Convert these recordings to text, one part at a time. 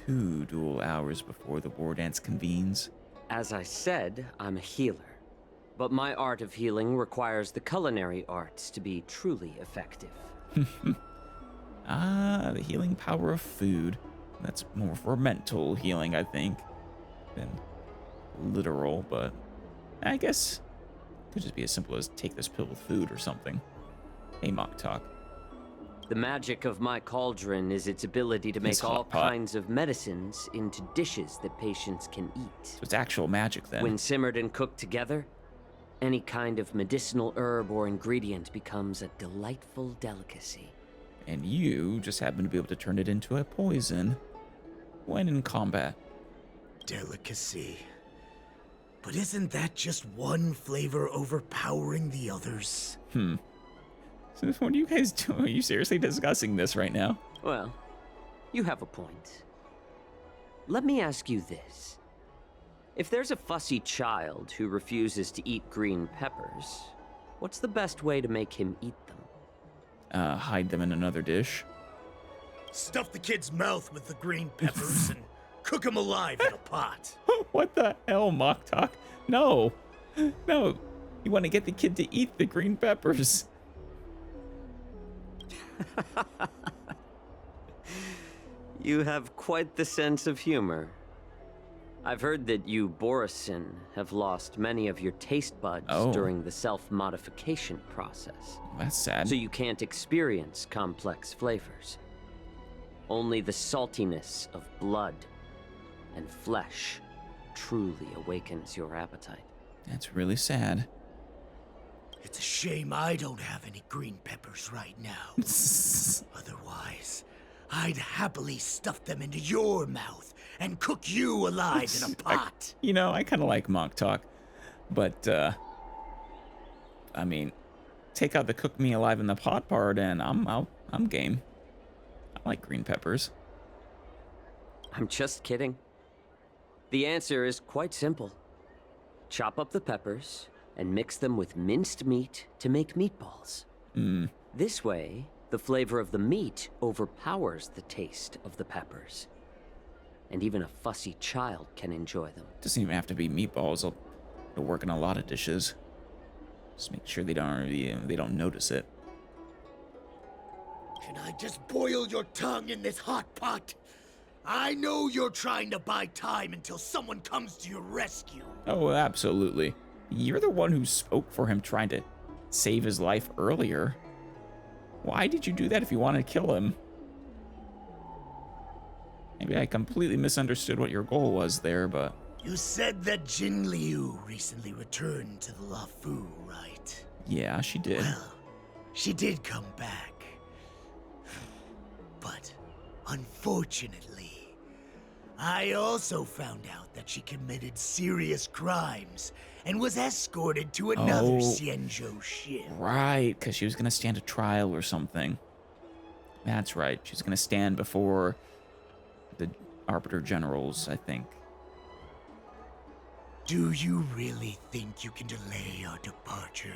2 dual hours before the war dance convenes. As I said, I'm a healer. But my art of healing requires the culinary arts to be truly effective. The healing power of food. That's more for mental healing, I think, than literal, but I guess it could just be as simple as take this pill with food or something. Hey, Mock Talk. The magic of my cauldron is its ability to make all kinds of medicines into dishes that patients can eat. So it's actual magic then. When simmered and cooked together, any kind of medicinal herb or ingredient becomes a delightful delicacy. And you just happen to be able to turn it into a poison when in combat. Delicacy. But isn't that just one flavor overpowering the others? So what are you guys doing? Are you seriously discussing this right now? Well, you have a point. Let me ask you this. If there's a fussy child who refuses to eat green peppers, what's the best way to make him eat them? Hide them in another dish. Stuff the kid's mouth with the green peppers and cook him alive in a pot. What the hell, Mock Talk? No. No. You want to get the kid to eat the green peppers. You have quite the sense of humor. I've heard that you, Borisin, have lost many of your taste buds during the self-modification process. That's sad. So you can't experience complex flavors. Only the saltiness of blood and flesh truly awakens your appetite. That's really sad. It's a shame I don't have any green peppers right now. Otherwise, I'd happily stuff them into your mouth and cook you alive in a pot. I kind of like Mock Talk, but, I mean, take out the cook me alive in the pot part and I'm game. I like green peppers. I'm just kidding. The answer is quite simple. Chop up the peppers and mix them with minced meat to make meatballs. This way, the flavor of the meat overpowers the taste of the peppers. And even a fussy child can enjoy them. Doesn't even have to be meatballs. It'll work in a lot of dishes. Just make sure they don't notice it. Can I just boil your tongue in this hot pot? I know you're trying to buy time until someone comes to your rescue. Oh, absolutely. You're the one who spoke for him trying to save his life earlier. Why did you do that if you wanted to kill him? Maybe I completely misunderstood what your goal was there, but... You said that Jin Liu recently returned to the Luofu, right? Yeah, she did. Well, she did come back. But, unfortunately, I also found out that she committed serious crimes and was escorted to another Xianzhou ship. Right, because she was going to stand a trial or something. That's right. She's going to stand before the Arbiter Generals, I think. Do you really think you can delay our departure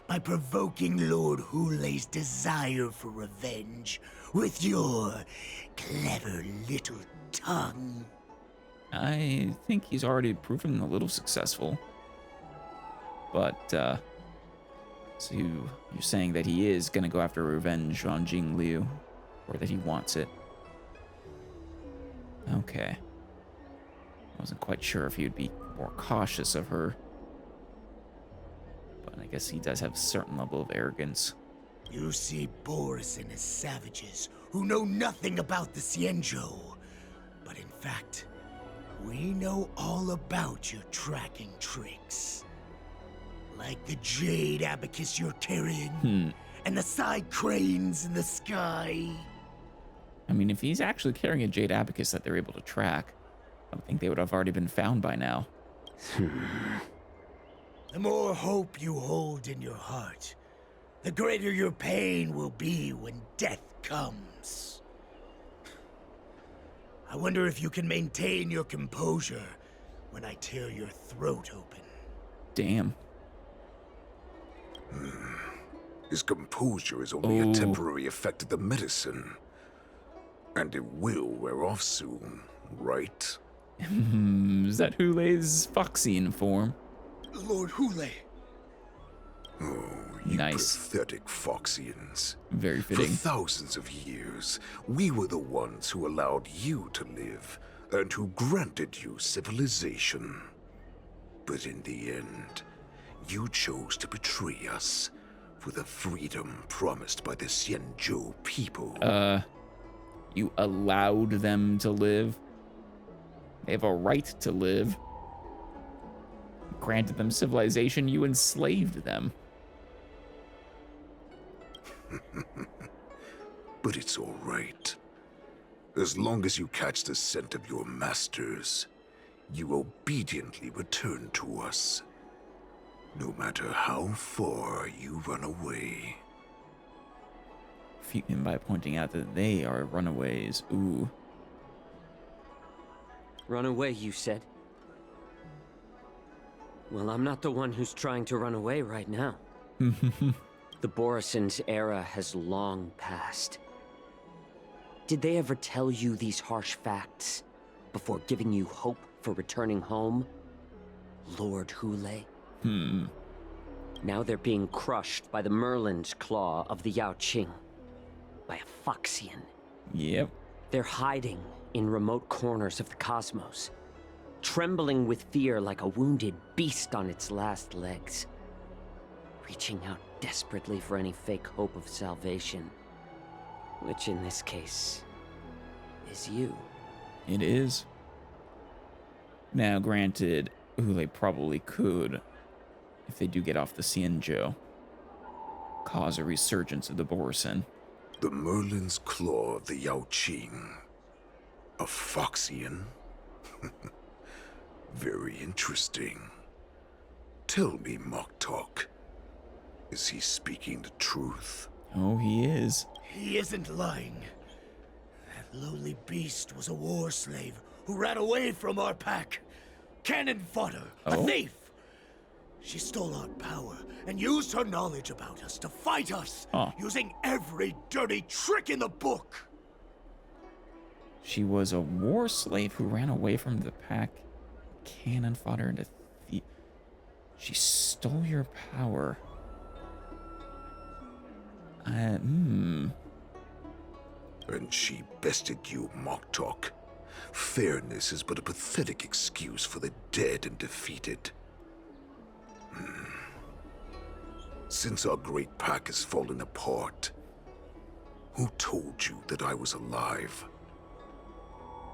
by provoking Lord Hoolay's desire for revenge with your clever little tongue? I think he's already proven a little successful. But, so you're saying that he is going to go after revenge on Jing Liu, or that he wants it. Okay. I wasn't quite sure if he'd be more cautious of her. But I guess he does have a certain level of arrogance. You see Boris and his savages who know nothing about the Xianzhou. But in fact, we know all about your tracking tricks. Like the jade abacus you're carrying, and the side cranes in the sky. I mean, if he's actually carrying a jade abacus that they're able to track, I would think they would have already been found by now. The more hope you hold in your heart, the greater your pain will be when death comes. I wonder if you can maintain your composure when I tear your throat open. Damn. His composure is only a temporary effect of the medicine. And it will wear off soon. right? Is that Hulay's Foxian form? Lord Hoolay. Oh, you Nice. pathetic Foxians. Very For fitting. thousands of years, we were the ones who allowed you to live and who granted you civilization. But in the end, you chose to betray us for the freedom promised by the Xianzhou people. You allowed them to live. They have a right to live. You granted them civilization, you enslaved them. But it's all right. As long as you catch the scent of your masters, you obediently return to us. No matter how far you run away. Defeat him by pointing out that they are runaways. Ooh. Run away, you said? Well, I'm not the one who's trying to run away right now. The Borison's era has long passed. Did they ever tell you these harsh facts before giving you hope for returning home, Lord Hoolay? Now they're being crushed by the Merlin's claw of the Jiaoqiu, by a Foxian. Yep. They're hiding in remote corners of the cosmos, trembling with fear like a wounded beast on its last legs, reaching out desperately for any fake hope of salvation, which in this case is you. It is. Now, granted, Hoolay probably could, if they do get off the Xianzhou, cause a resurgence of the Borison. The Merlin's claw of the Yaoqing. A Foxian? Very interesting. Tell me, Moktok, is he speaking the truth? Oh, he is. He isn't lying. That lowly beast was a war slave who ran away from our pack. Cannon fodder, a Oh? thief. She stole our power and used her knowledge about us to fight us, Huh. using every dirty trick in the book. She was a war slave who ran away from the pack, cannon fodder, and a thief. She stole your power. And she bested you, Moktok. Fairness is but a pathetic excuse for the dead and defeated. Since our great pack has fallen apart, who told you that I was alive?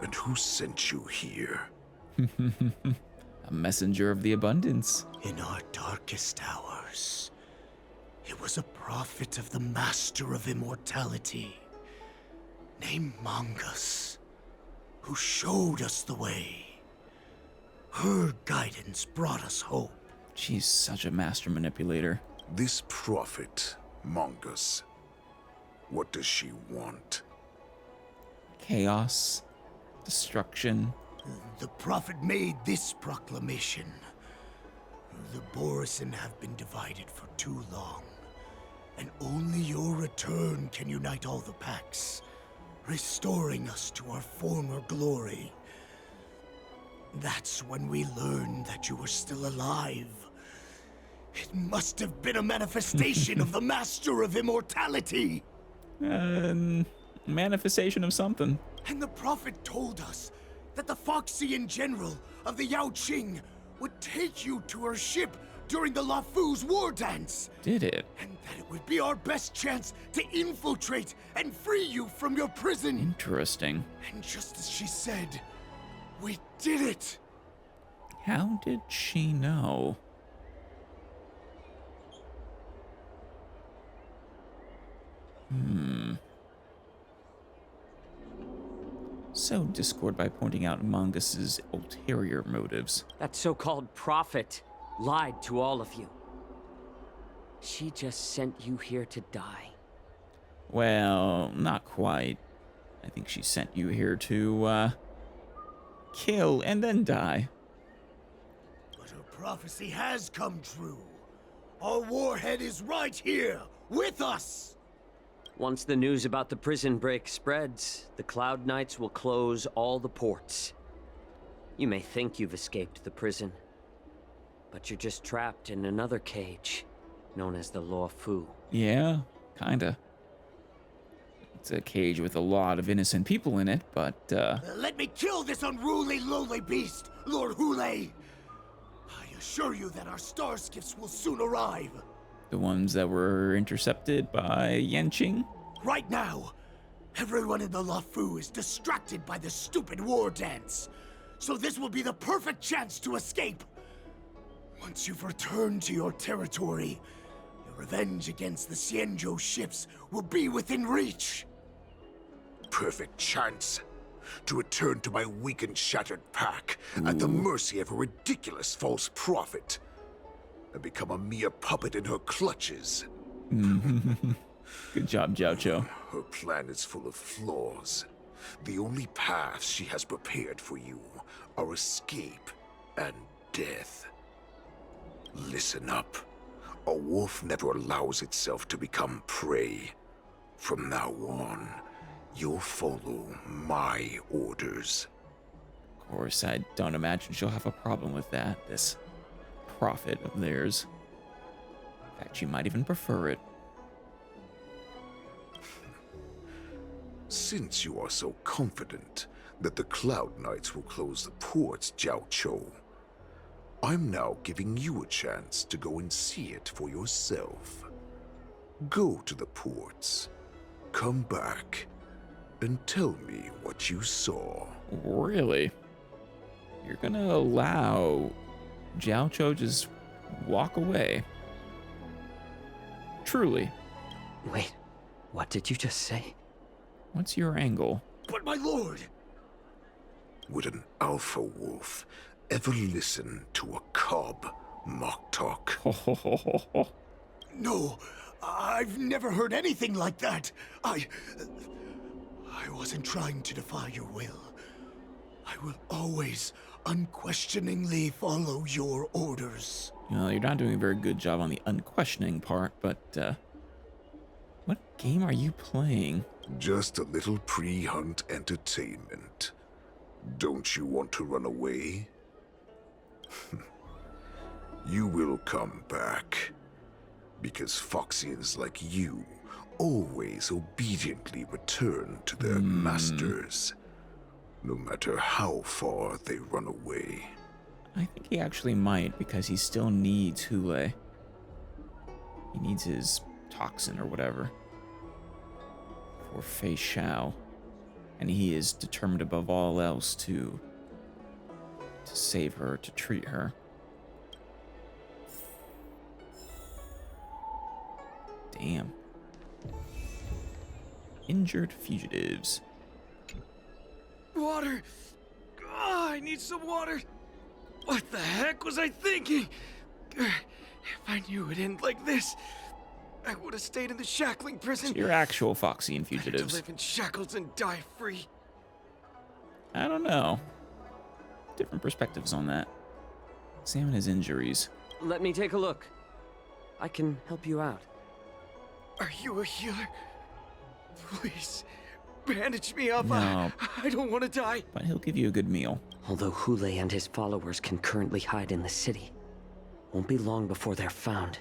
And who sent you here? A messenger of the abundance. In our darkest hours, it was a prophet of the Master of Immortality, named Mongus, who showed us the way. Her guidance brought us hope. She's such a master manipulator. This prophet, Mongus, what does she want? Chaos, destruction. The prophet made this proclamation. The Borison have been divided for too long, and only your return can unite all the packs, restoring us to our former glory. That's when we learned that you were still alive. It must have been a manifestation of the Master of Immortality. Manifestation of something. And the prophet told us that the Foxian general of the Yaoqing would take you to her ship during the Lafu's war dance. Did it? And that it would be our best chance to infiltrate and free you from your prison. Interesting. And just as she said, we did it. How did she know? So Discord by pointing out Mongus's ulterior motives. That so-called prophet lied to all of you. She just sent you here to die. Well, not quite. I think she sent you here to, kill and then die. But her prophecy has come true. Our warhead is right here, with us. Once the news about the prison break spreads, the Cloud Knights will close all the ports. You may think you've escaped the prison, but you're just trapped in another cage, known as the Law Fu. Yeah, kinda. It's a cage with a lot of innocent people in it, but, Let me kill this unruly, lowly beast, Lord Hoolay! I assure you that our star skiffs will soon arrive. the ones that were intercepted by Yenching. Right now, everyone in the Lafu is distracted by the stupid war dance. So this will be the perfect chance to escape. Once you've returned to your territory, your revenge against the Xianzhou ships will be within reach. Perfect chance to return to my weak and shattered pack at the mercy of a ridiculous false prophet and become a mere puppet in her clutches. Good job, Jiaoqiu. Her plan is full of flaws. The only paths she has prepared for you are escape and death. Listen up. A wolf never allows itself to become prey. From now on, you'll follow my orders. Of course, I don't imagine she'll have a problem with that, this prophet of theirs. In fact, she might even prefer it. Since you are so confident that the Cloud Knights will close the ports, Jiaoqiu, I'm now giving you a chance to go and see it for yourself. Go to the ports, come back, and tell me what you saw. Really? You're gonna allow Jiaoqiu just walk away? Truly. Wait, what did you just say? What's your angle? But my lord! Would an alpha wolf ever listen to a cub mock talk? No, I've never heard anything like that. I wasn't trying to defy your will. I will always unquestioningly follow your orders. Well, you're not doing a very good job on the unquestioning part, but, what game are you playing? Just a little pre-hunt entertainment. Don't you want to run away? You will come back. Because Foxians like you always obediently return to their masters, no matter how far they run away. I think he actually might, because he still needs Hoolay. He needs his toxin or whatever for Fei Xiao, and he is determined above all else to save her, to treat her. Damn. Injured fugitives. Water! Oh, I need some water! What the heck was I thinking? If I knew it'd end like this, I would have stayed in the shackling prison. Your actual Foxian To fugitives. live in shackles and die free. I don't know. Different perspectives on that. Examine his injuries. Let me take a look. I can help you out. Are you a healer? Please, bandage me up. No. I don't want to die. But he'll give you a good meal. Although Hoolay and his followers can currently hide in the city, won't be long before they're found.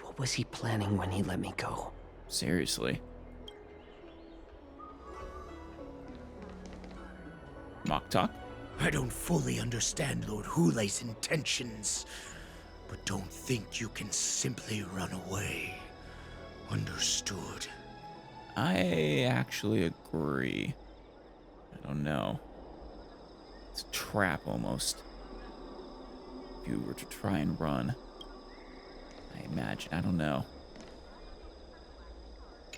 What was he planning when he let me go? Seriously. Mock talk? I don't fully understand Lord Hulay's intentions, but don't think you can simply run away. Understood. I actually agree. I don't know. It's a trap almost. If you were to try and run. I imagine. I don't know.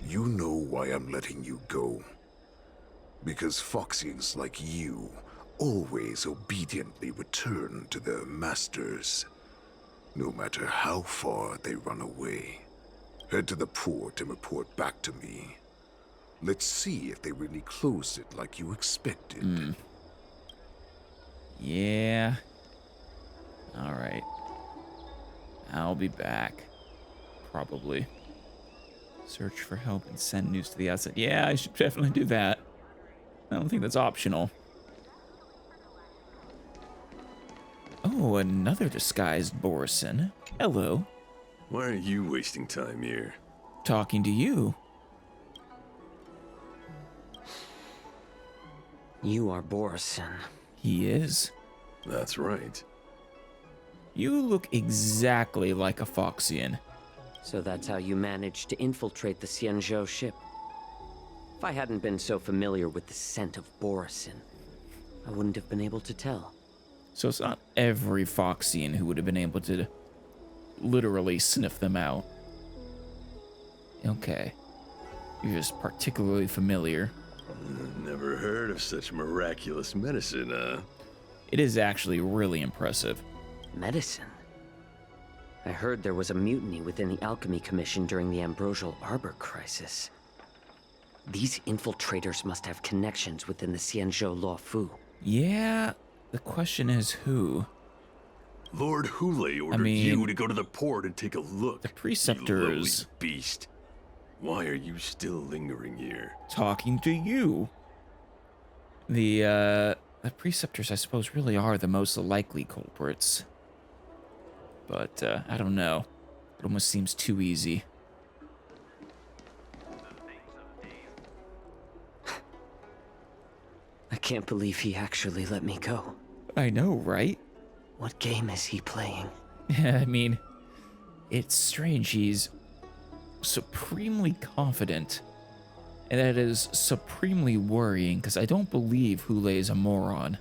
You know why I'm letting you go. Because Foxians like you always obediently return to their masters, no matter how far they run away. Head to the port and report back to me. Let's see if they really closed it like you expected. Yeah. Alright. I'll be back. Probably. Search for help and send news to the outside. Yeah, I should definitely do that. I don't think that's optional. Oh, another disguised Borison. Hello. Why are you wasting time here? Talking to you. You are Borison. He is. That's right. You look exactly like a Foxian. So that's how you managed to infiltrate the Xianzhou ship. If I hadn't been so familiar with the scent of Borison, I wouldn't have been able to tell. So it's not every Foxian who would have been able to literally sniff them out. Okay. You're just particularly familiar. Never heard of such miraculous medicine, It is actually really impressive. Medicine? I heard there was a mutiny within the Alchemy Commission during the Ambrosial Arbor crisis. These infiltrators must have connections within the Xianzhou Luofu. Yeah, the question is who? Lord Hoolay ordered you to go to the port and take a look. The preceptors. You lowly beast. Why are you still lingering here? Talking to you. The preceptors, I suppose, really are the most likely culprits. But, I don't know. It almost seems too easy. I can't believe he actually let me go. I know, right? What game is he playing? I mean, it's strange. He's supremely confident. And that is supremely worrying, because I don't believe Hoolay is a moron.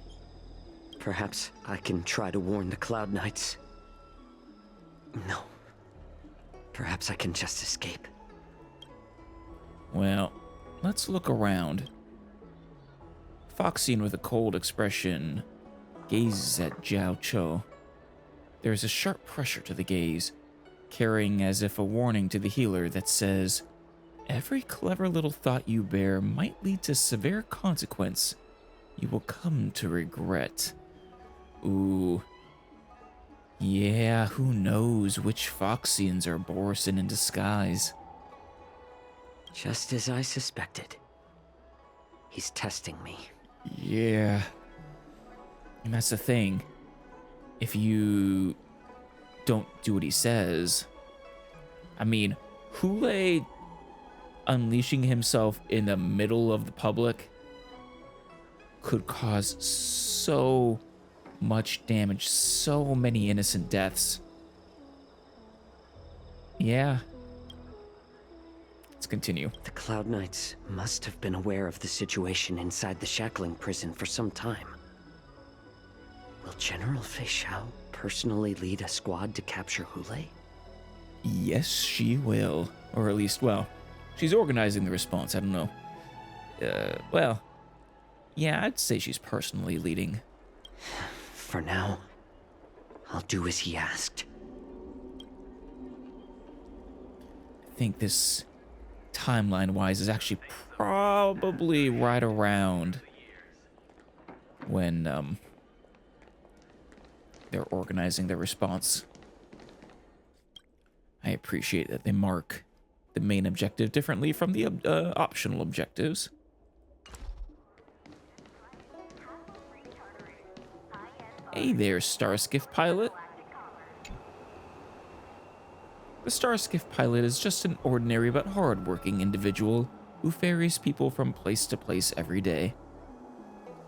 Perhaps I can try to warn the Cloud Knights. No. Perhaps I can just escape. Well, let's look around. Foxian with a cold expression gazes at Jiaoqiu. There is a sharp pressure to the gaze, carrying as if a warning to the healer that says, "Every clever little thought you bear might lead to severe consequence you will come to regret." Ooh. Yeah, who knows which Foxians are Borison in disguise. Just as I suspected. He's testing me. Yeah. And that's the thing. If you don't do what he says... I mean, Hoolay unleashing himself in the middle of the public could cause so much damage, so many innocent deaths. Yeah. Let's continue. The Cloud Knights must have been aware of the situation inside the shackling prison for some time. Will General Fei Xiao personally lead a squad to capture Hoolay? Yes, she will. Or at least, well, she's organizing the response. I don't know. Well, yeah, I'd say she's personally leading. For now, I'll do as he asked. I think this, timeline-wise, is actually probably right around when, they're organizing their response. I appreciate that they mark the main objective differently from the optional objectives. Hey there, Starskiff pilot. The Starskiff pilot is just an ordinary but hard-working individual who ferries people from place to place every day.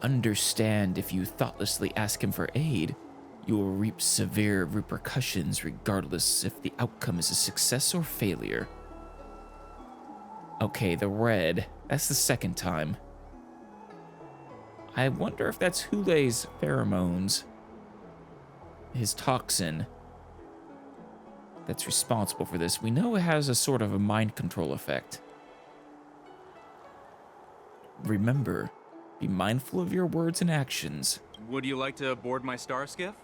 Understand, if you thoughtlessly ask him for aid, you will reap severe repercussions regardless if the outcome is a success or failure. Okay, the red. That's the second time. I wonder if that's Hoolay's pheromones. His toxin that's responsible for this. We know it has a sort of a mind control effect. Remember, be mindful of your words and actions. Would you like to board my star skiff?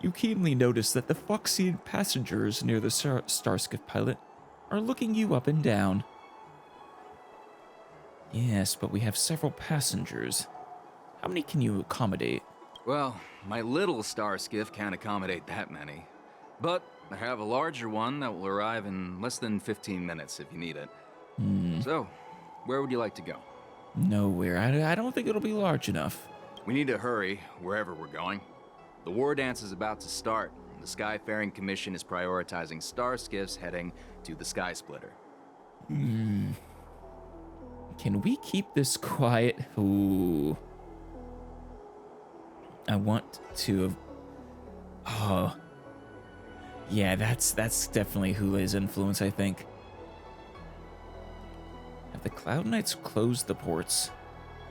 You keenly notice that the Foxian passengers near the Starskiff pilot are looking you up and down. Yes, but we have several passengers. How many can you accommodate? Well, my little star skiff can't accommodate that many. But I have a larger one that will arrive in less than 15 minutes if you need it. So, where would you like to go? Nowhere. I don't think it'll be large enough. We need to hurry wherever we're going. The war dance is about to start, and the Skyfaring Commission is prioritizing star skiffs heading to the Sky Splitter. Can we keep this quiet? Ooh. I want to... Oh. Yeah, that's definitely Hoolay's influence, I think. Have the Cloud Knights closed the ports?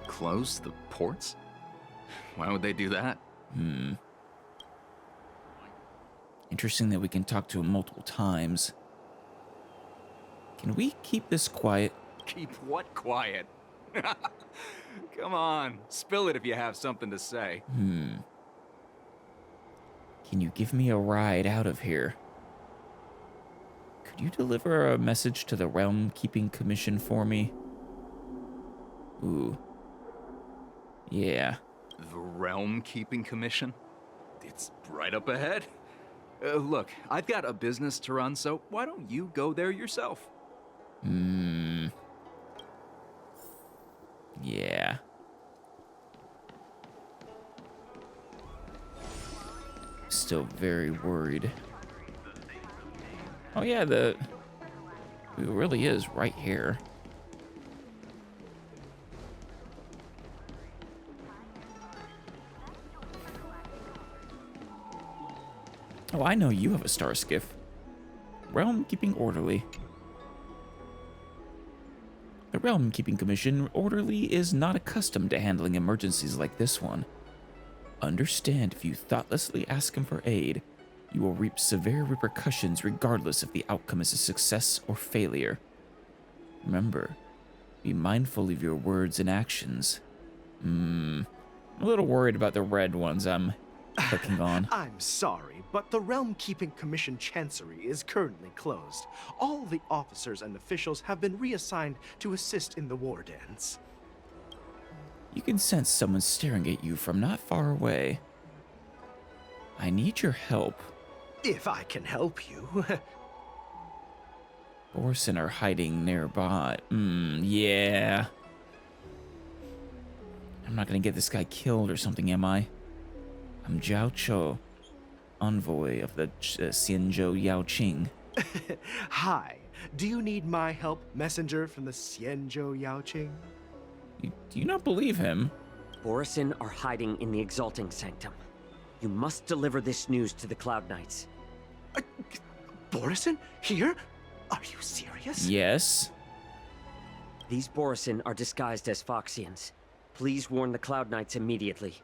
Close the ports? Why would they do that? Interesting that we can talk to him multiple times. Can we keep this quiet? Keep what quiet? Come on, spill it if you have something to say. Can you give me a ride out of here? Could you deliver a message to the Realm Keeping Commission for me? Ooh. Yeah. The Realm Keeping Commission? It's right up ahead. Look, I've got a business to run, so why don't you go there yourself? Yeah. Still very worried. Oh yeah, it really is right here. Oh, I know you have a star skiff. Realm Keeping Orderly. The Realm Keeping Commission Orderly is not accustomed to handling emergencies like this one. Understand, if you thoughtlessly ask him for aid, you will reap severe repercussions regardless if the outcome is a success or failure. Remember, be mindful of your words and actions. I'm a little worried about the red ones I'm clicking on. I'm sorry, but the Realm Keeping Commission Chancery is currently closed. All the officers and officials have been reassigned to assist in the war dance. You can sense someone staring at you from not far away. I need your help. If I can help you. Boris are hiding nearby. Yeah. I'm not gonna get this guy killed or something, am I? I'm Jiaoqiu, envoy of the Xianzhou Yaoqing. Hi. Do you need my help, messenger from the Xianzhou Yaoqing? Do you not believe him? Borisin are hiding in the Exalting Sanctum. You must deliver this news to the Cloud Knights. Borisin? Here? Are you serious? Yes. These Borisin are disguised as Foxians. Please warn the Cloud Knights immediately.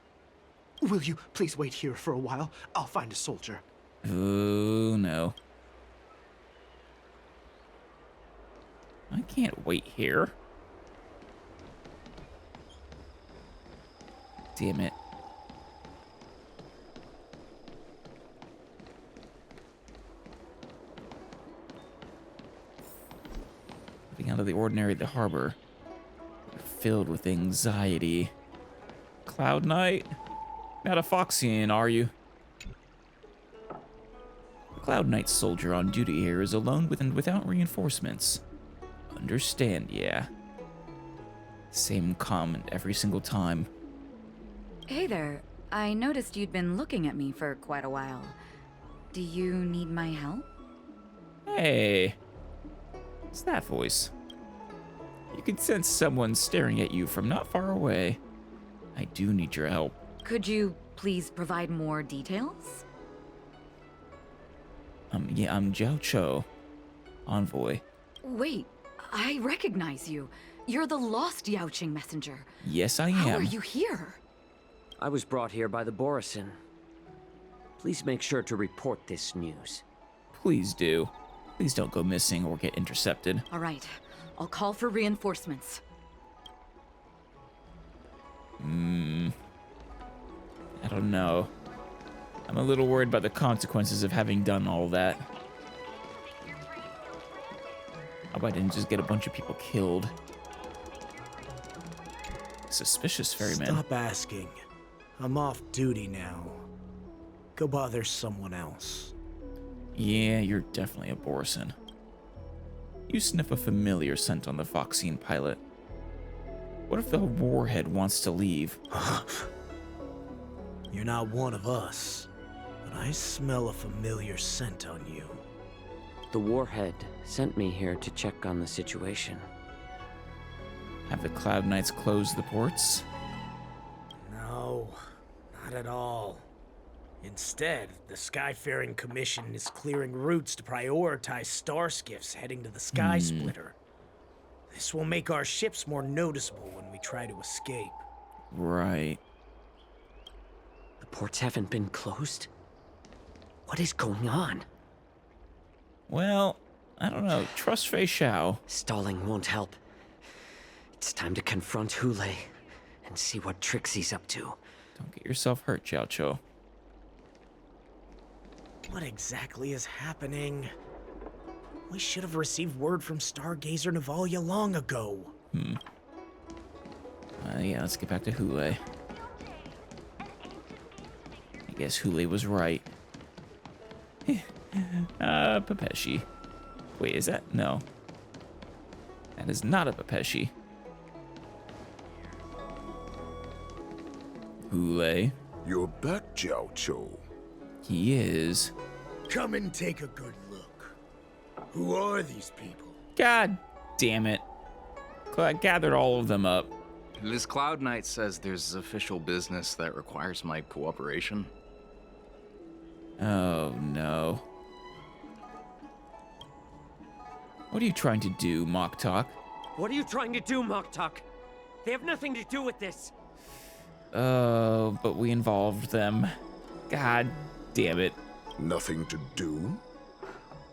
Will you please wait here for a while? I'll find a soldier. Oh, no. I can't wait here. Damn it. Living out of the ordinary at the harbor. You're filled with anxiety. Cloud Knight? Not a Foxian, are you? The Cloud Knight soldier on duty here is alone with and without reinforcements. Understand, yeah. Same comment every single time. Hey there. I noticed you'd been looking at me for quite a while. Do you need my help? Hey. It's that voice. You can sense someone staring at you from not far away. I do need your help. Could you please provide more details? Yeah, I'm Jiaoqiu, envoy. Wait, I recognize you. You're the lost Yaoqing messenger. Yes, I am. How are you here? I was brought here by the Borisin. Please make sure to report this news. Please do. Please don't go missing or get intercepted. All right, I'll call for reinforcements. I don't know. I'm a little worried about the consequences of having done all that. Hope I didn't just get a bunch of people killed. Suspicious ferryman. Stop asking. I'm off duty now. Go bother someone else. Yeah, you're definitely a Borison. You sniff a familiar scent on the Foxine pilot. What if the Warhead wants to leave? You're not one of us, but I smell a familiar scent on you. The Warhead sent me here to check on the situation. Have the Cloud Knights close the ports? No, not at all. Instead, the Skyfaring Commission is clearing routes to prioritize star skiffs heading to the Sky Splitter. This will make our ships more noticeable when we try to escape. Right. The ports haven't been closed? What is going on? Well, I don't know. Trust Fei Xiao. Stalling won't help. It's time to confront Hoolay and see what tricks he's up to. Don't get yourself hurt, Jiaoqiu. What exactly is happening? We should have received word from Stargazer Navalia long ago. Yeah, let's get back to Hoolay. I guess Hoolay was right. Pepeshi. Wait, is that? No. That is not a Pepeshi. Hoolay. You're back, Jiaoqiu. He is. Come and take a good look. Who are these people? God damn it. I gathered all of them up. This Cloud Knight says there's official business that requires my cooperation. Oh, no. What are you trying to do, Mock Talk? What are you trying to do, Mock Talk? They have nothing to do with this. But we involved them. God damn it. Nothing to do?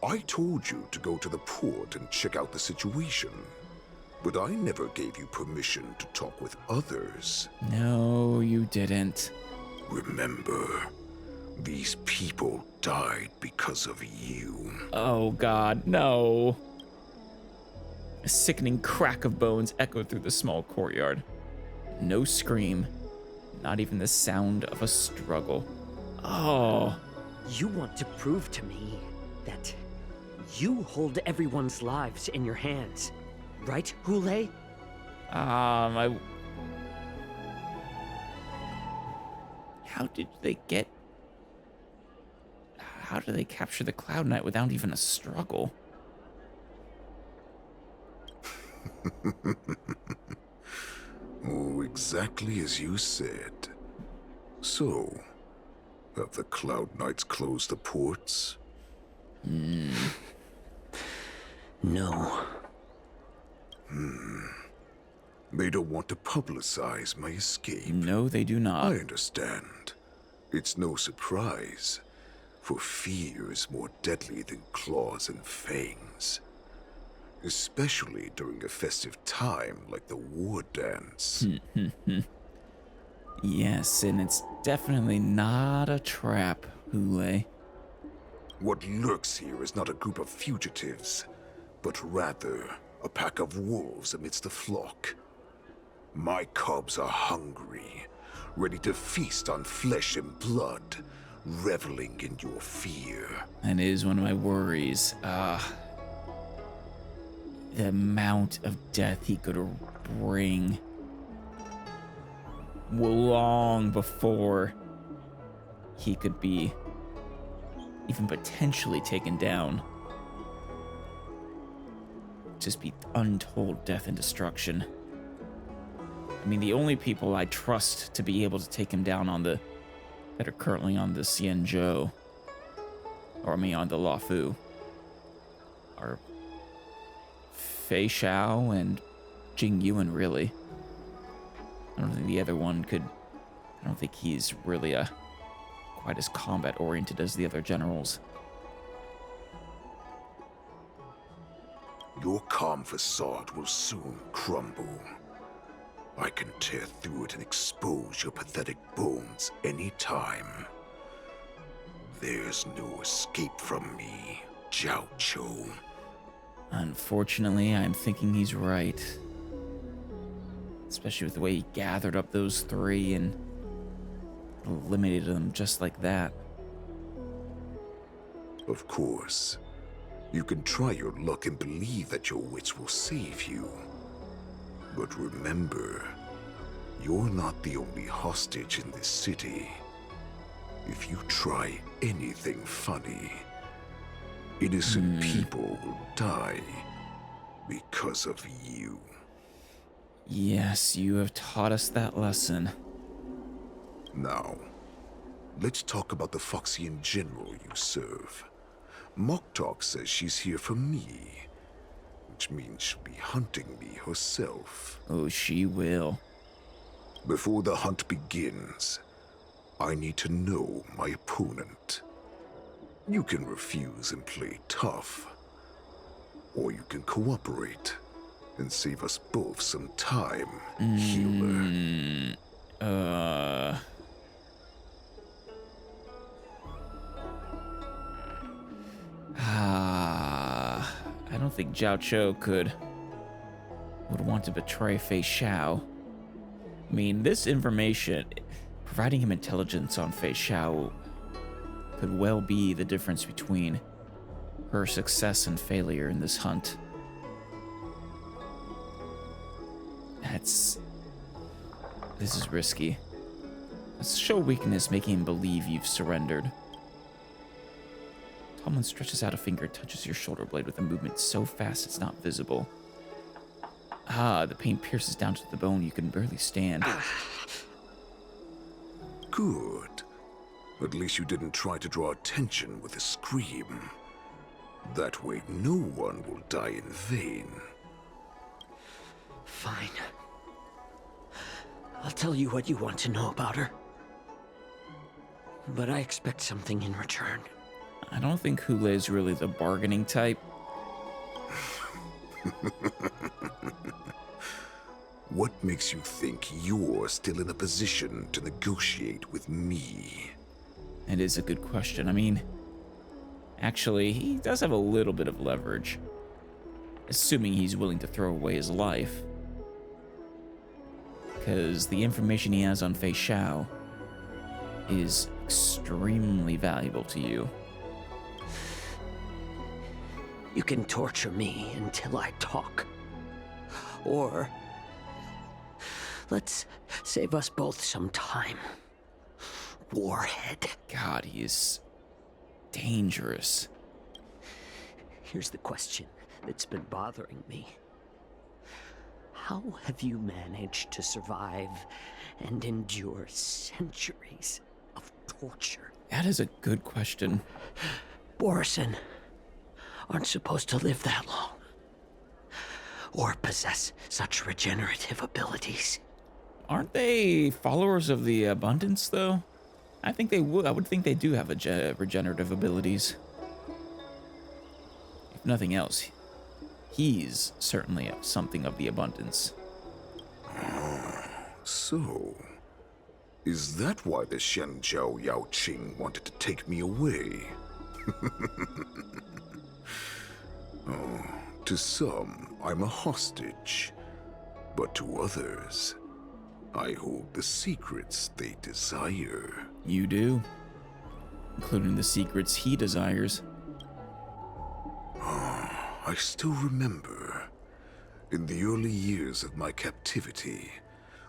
I told you to go to the port and check out the situation. But I never gave you permission to talk with others. No, you didn't. Remember, these people died because of you. Oh, God, no. A sickening crack of bones echoed through the small courtyard. No scream. Not even the sound of a struggle. Oh. You want to prove to me that you hold everyone's lives in your hands, right, Hoolay? How did they capture the Cloud Knight without even a struggle? Oh, exactly as you said. So, have the Cloud Knights closed the ports? No. They don't want to publicize my escape. No, they do not. I understand. It's no surprise, for fear is more deadly than claws and fangs. Especially during a festive time like the war dance. Yes, and it's definitely not a trap, Hoolay. What lurks here is not a group of fugitives, but rather a pack of wolves amidst the flock. My cubs are hungry, ready to feast on flesh and blood, reveling in your fear. That is one of my worries. The amount of death he could bring long before he could be even potentially taken down. Just be untold death and destruction. I mean, the only people I trust to be able to take him down that are currently on the Xianzhou, or I mean on the Luofu, are Fei Xiao and Jing Yuan, really. I don't think the other one could. I don't think he's really quite as combat oriented as the other generals. Your calm facade will soon crumble. I can tear through it and expose your pathetic bones anytime. There's no escape from me, Jiaoqiu. Unfortunately, I'm thinking he's right. Especially with the way he gathered up those three and eliminated them just like that. Of course, you can try your luck and believe that your wits will save you. But remember, you're not the only hostage in this city. If you try anything funny, innocent people will die because of you. Yes, you have taught us that lesson. Now, let's talk about the Foxian general you serve. Moktok says she's here for me, which means she'll be hunting me herself. Oh, she will. Before the hunt begins, I need to know my opponent. You can refuse and play tough, or you can cooperate and save us both some time, healer. I don't think Jiaoqiu would want to betray Fei Xiao. I mean, this information, providing him intelligence on Fei Xiao, could well be the difference between her success and failure in this hunt. This is risky. Let's show weakness, making him believe you've surrendered. Tomlin stretches out a finger, touches your shoulder blade with a movement so fast it's not visible. The pain pierces down to the bone. You can barely stand. Good. At least you didn't try to draw attention with a scream. That way no one will die in vain. Fine. I'll tell you what you want to know about her. But I expect something in return. I don't think Hoolay is really the bargaining type. What makes you think you're still in a position to negotiate with me? It is a good question. I mean, actually, he does have a little bit of leverage. Assuming he's willing to throw away his life. Because the information he has on Fei Xiao is extremely valuable to you. You can torture me until I talk. Or let's save us both some time. Warhead. God, he is dangerous. Here's the question that's been bothering me. How have you managed to survive and endure centuries of torture? That is a good question. Borison aren't supposed to live that long. Or possess such regenerative abilities. Aren't they followers of the abundance, though? I think they would. I would think they do have regenerative abilities. If nothing else, he's certainly something of the abundance. So, is that why the Shenjiao Yaoqing wanted to take me away? To some, I'm a hostage. But to others, I hold the secrets they desire. You do? Including the secrets he desires. I still remember. In the early years of my captivity,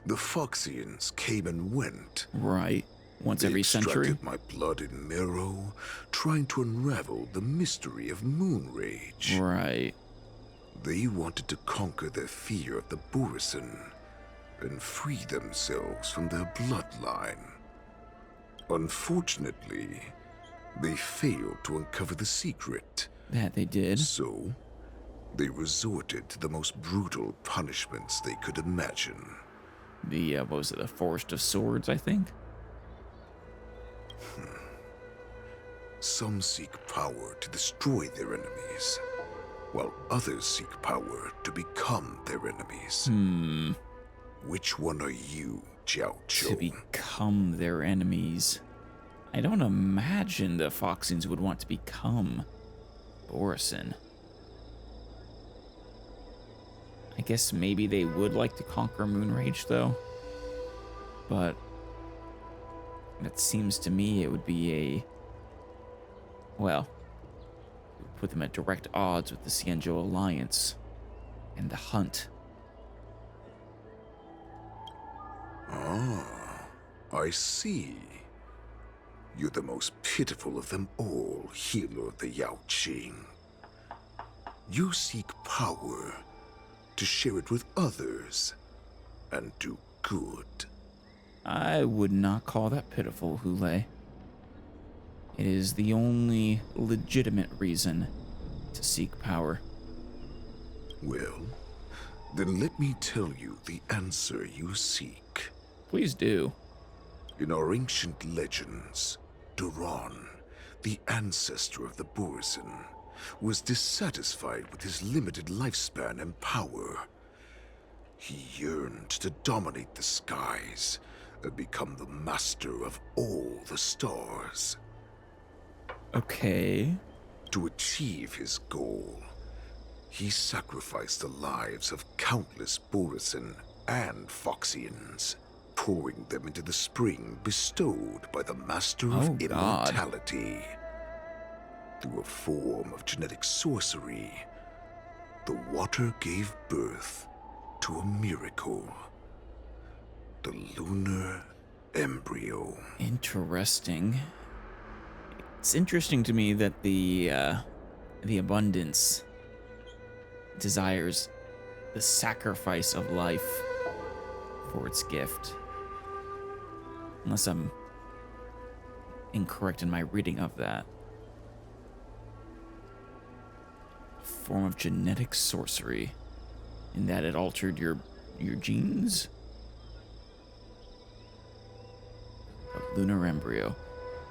the Foxians came and went. Right. Once every century. They extracted my blood and marrow, trying to unravel the mystery of moon rage. Right. They wanted to conquer their fear of the Borison and free themselves from their bloodline. Unfortunately, they failed to uncover the secret. That they did. So, they resorted to the most brutal punishments they could imagine. The, what was it, the Forest of Swords, I think? Some seek power to destroy their enemies, while others seek power to become their enemies. Which one are you, Jiaoqiu? To become their enemies. I don't imagine the Foxians would want to become Borison. I guess maybe they would like to conquer Moonrage, though. But it seems to me it would be a... Well, put them at direct odds with the Xianzhou Alliance and the hunt. Ah, I see. You're the most pitiful of them all, healer of the Jiaoqiu. You seek power to share it with others and do good. I would not call that pitiful, Hoolay. It is the only legitimate reason to seek power. Well, then let me tell you the answer you seek. Please do. In our ancient legends, Duran, the ancestor of the Boris, was dissatisfied with his limited lifespan and power. He yearned to dominate the skies and become the master of all the stars. Okay. To achieve his goal, he sacrificed the lives of countless Borisan and Foxians, pouring them into the spring bestowed by the Master of Immortality. Through a form of genetic sorcery, the water gave birth to a miracle. The lunar embryo. Interesting. It's interesting to me that the abundance desires the sacrifice of life for its gift. Unless I'm incorrect in my reading of that. A form of genetic sorcery, in that it altered your genes? A lunar embryo.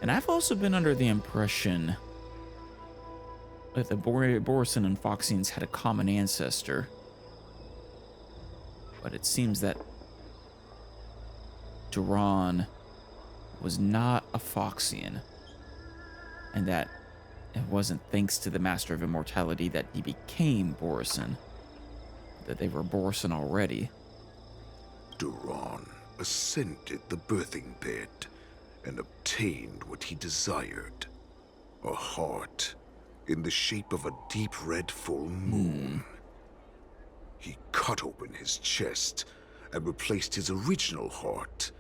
And I've also been under the impression that the Borisan and Foxians had a common ancestor. But it seems that Duran was not a Foxian. And that it wasn't thanks to the Master of Immortality that he became Borisan. That they were Borisan already. Duran ascended the birthing bed and obtained what he desired. A heart in the shape of a deep red full moon. He cut open his chest and replaced his original heart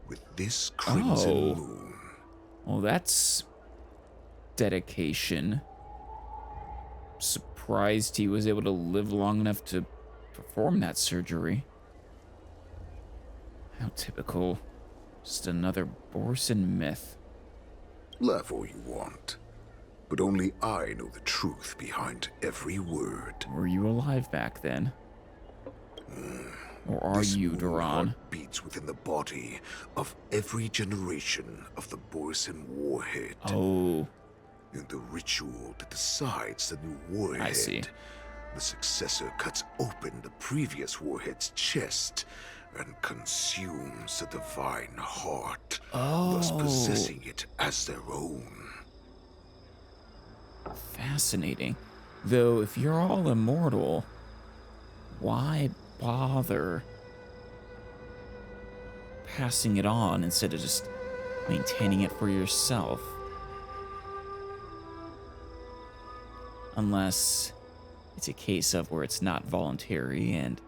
with this crimson moon. Well, that's dedication. Surprised he was able to live long enough to perform that surgery. How typical. Just another Borisan myth. Laugh all you want, but only I know the truth behind every word. Were you alive back then? Or are you, Duran? Beats within the body of every generation of the Borisan Warhead. Oh. In the ritual that decides the new Warhead, I see. The successor cuts open the previous Warhead's chest and consumes the divine heart, thus possessing it as their own. Fascinating. Though, if you're all immortal, why bother passing it on instead of just maintaining it for yourself? Unless it's a case of where it's not voluntary and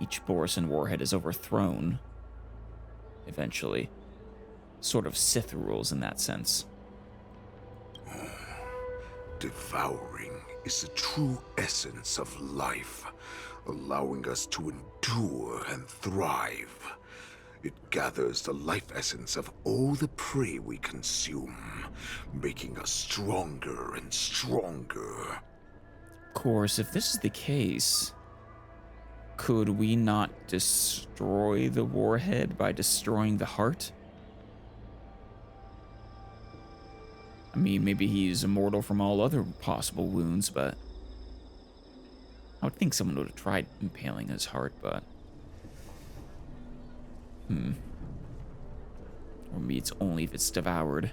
each Borisan warhead is overthrown eventually. Sort of Sith rules in that sense. Devouring is the true essence of life, allowing us to endure and thrive. It gathers the life essence of all the prey we consume, making us stronger and stronger. Of course, if this is the case, could we not destroy the warhead by destroying the heart? I mean, maybe he's immortal from all other possible wounds, but I would think someone would have tried impaling his heart, but or maybe it's only if it's devoured.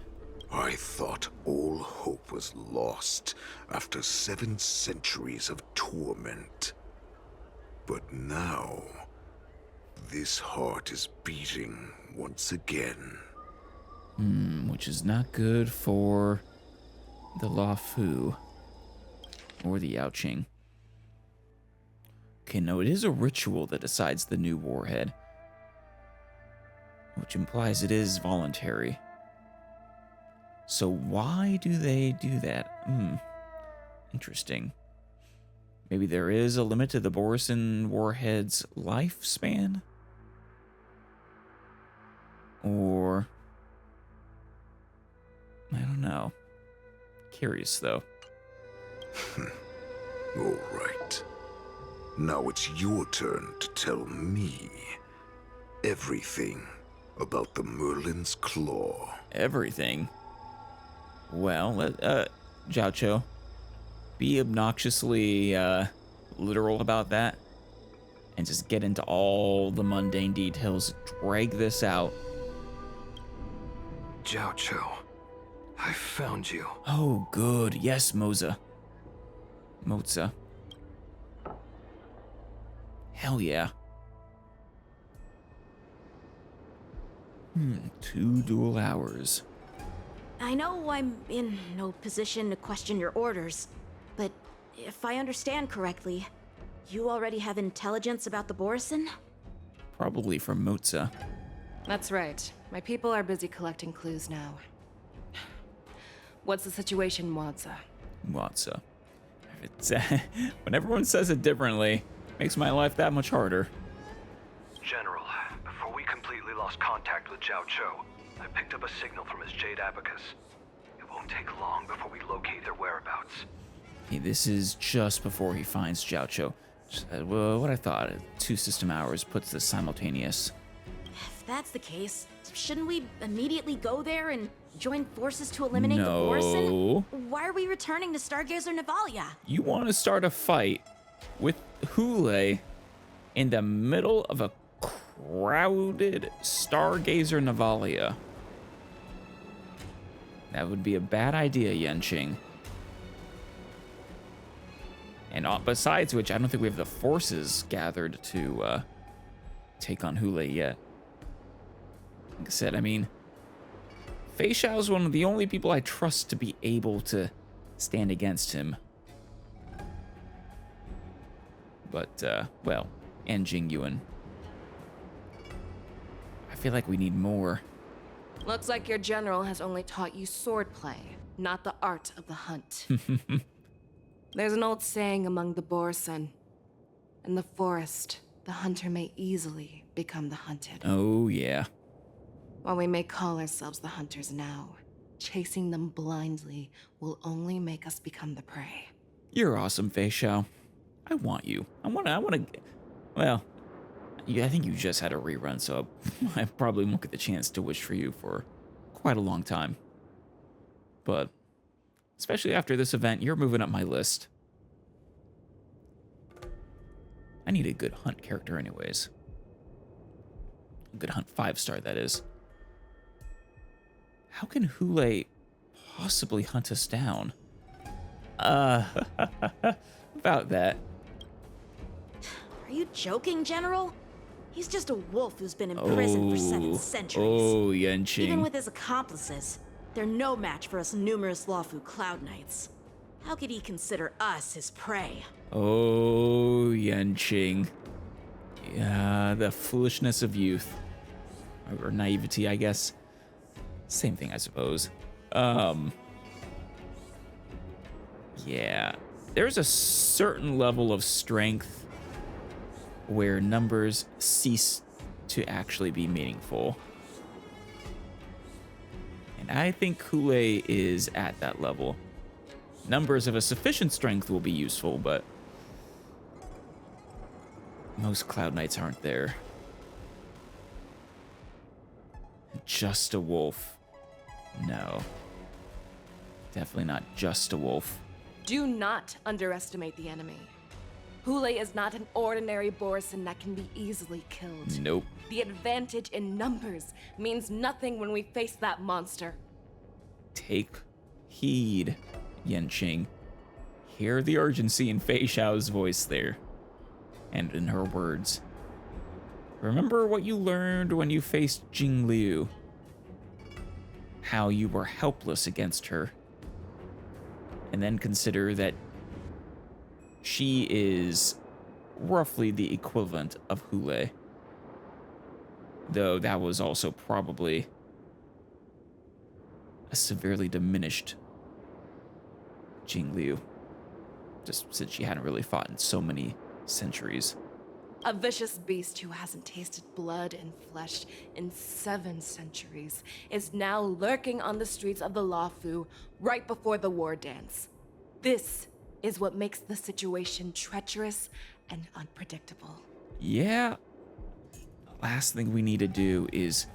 I thought all hope was lost after 7 centuries of torment. But now, this heart is beating once again. Which is not good for The Law Fu. Or the Yaoqing. Okay, no, it is a ritual that decides the new warhead. Which implies it is voluntary. So why do they do that? Interesting. Maybe there is a limit to the Borisin warhead's lifespan? Or... I don't know. Curious, though. All right. Now it's your turn to tell me everything about the Merlin's Claw. Everything? Well, Jiaoqiu, be obnoxiously literal about that and just get into all the mundane details. Drag this out. Jiaoqiu, I found you. Oh, good. Yes, Moza. Hell yeah. 2 dual hours. I know I'm in no position to question your orders, but if I understand correctly, you already have intelligence about the Borisin? Probably from Moza. That's right. My people are busy collecting clues now. What's the situation, Moza. It's, when everyone says it differently, makes my life that much harder. General, before we completely lost contact with Jiaoqiu, I picked up a signal from his Jade Abacus. It won't take long before we locate their whereabouts. Hey, this is just before he finds Jiaoqiu. Well, what I thought, 2 system hours puts the simultaneous. If that's the case, shouldn't we immediately go there and join forces to eliminate the No. Borisin? Why are we returning to Stargazer Navalia? You want to start a fight with Hoolay in the middle of a crowded Stargazer Navalia. That would be a bad idea, Yenqing. And besides which, I don't think we have the forces gathered to take on Hoolay yet. Like I said, I mean, Fei Xiao's one of the only people I trust to be able to stand against him. But, well, and Jing Yuan. I feel like we need more. Looks like your general has only taught you swordplay, not the art of the hunt. There's an old saying among the Borisin. In the forest, the hunter may easily become the hunted. Oh, yeah. While we may call ourselves the hunters now, chasing them blindly will only make us become the prey. You're awesome, Fei Xiao. I want you. I wanna, well, I think you just had a rerun, so I probably won't get the chance to wish for you for quite a long time. But, especially after this event, you're moving up my list. I need a good hunt character anyways. A good hunt 5-star, that is. How can Hoolay possibly hunt us down? About that. Are you joking, General? He's just a wolf who's been in prison for 7 centuries. Oh, Yenqing. Even with his accomplices, they're no match for us numerous Lawfu Cloud Knights. How could he consider us his prey? Oh, Yenqing. Yeah, the foolishness of youth. Or naivety, I guess. Same thing, I suppose. Yeah. There's a certain level of strength where numbers cease to actually be meaningful. And I think Hoolay is at that level. Numbers of a sufficient strength will be useful, but most Cloud Knights aren't there. Just a wolf. No. Definitely not just a wolf. Do not underestimate the enemy. Hoolay is not an ordinary Borisin that can be easily killed. Nope. The advantage in numbers means nothing when we face that monster. Take heed, Yenqing. Hear the urgency in Fei Xiao's voice there. And in her words. Remember what you learned when you faced Jing Liu. How you were helpless against her. And then consider that she is roughly the equivalent of Hoolay. Though that was also probably a severely diminished Jingliu. Just since she hadn't really fought in so many centuries. A vicious beast who hasn't tasted blood and flesh in 7 centuries is now lurking on the streets of the Luofu right before the war dance. This is what makes the situation treacherous and unpredictable. Yeah. The last thing we need to do is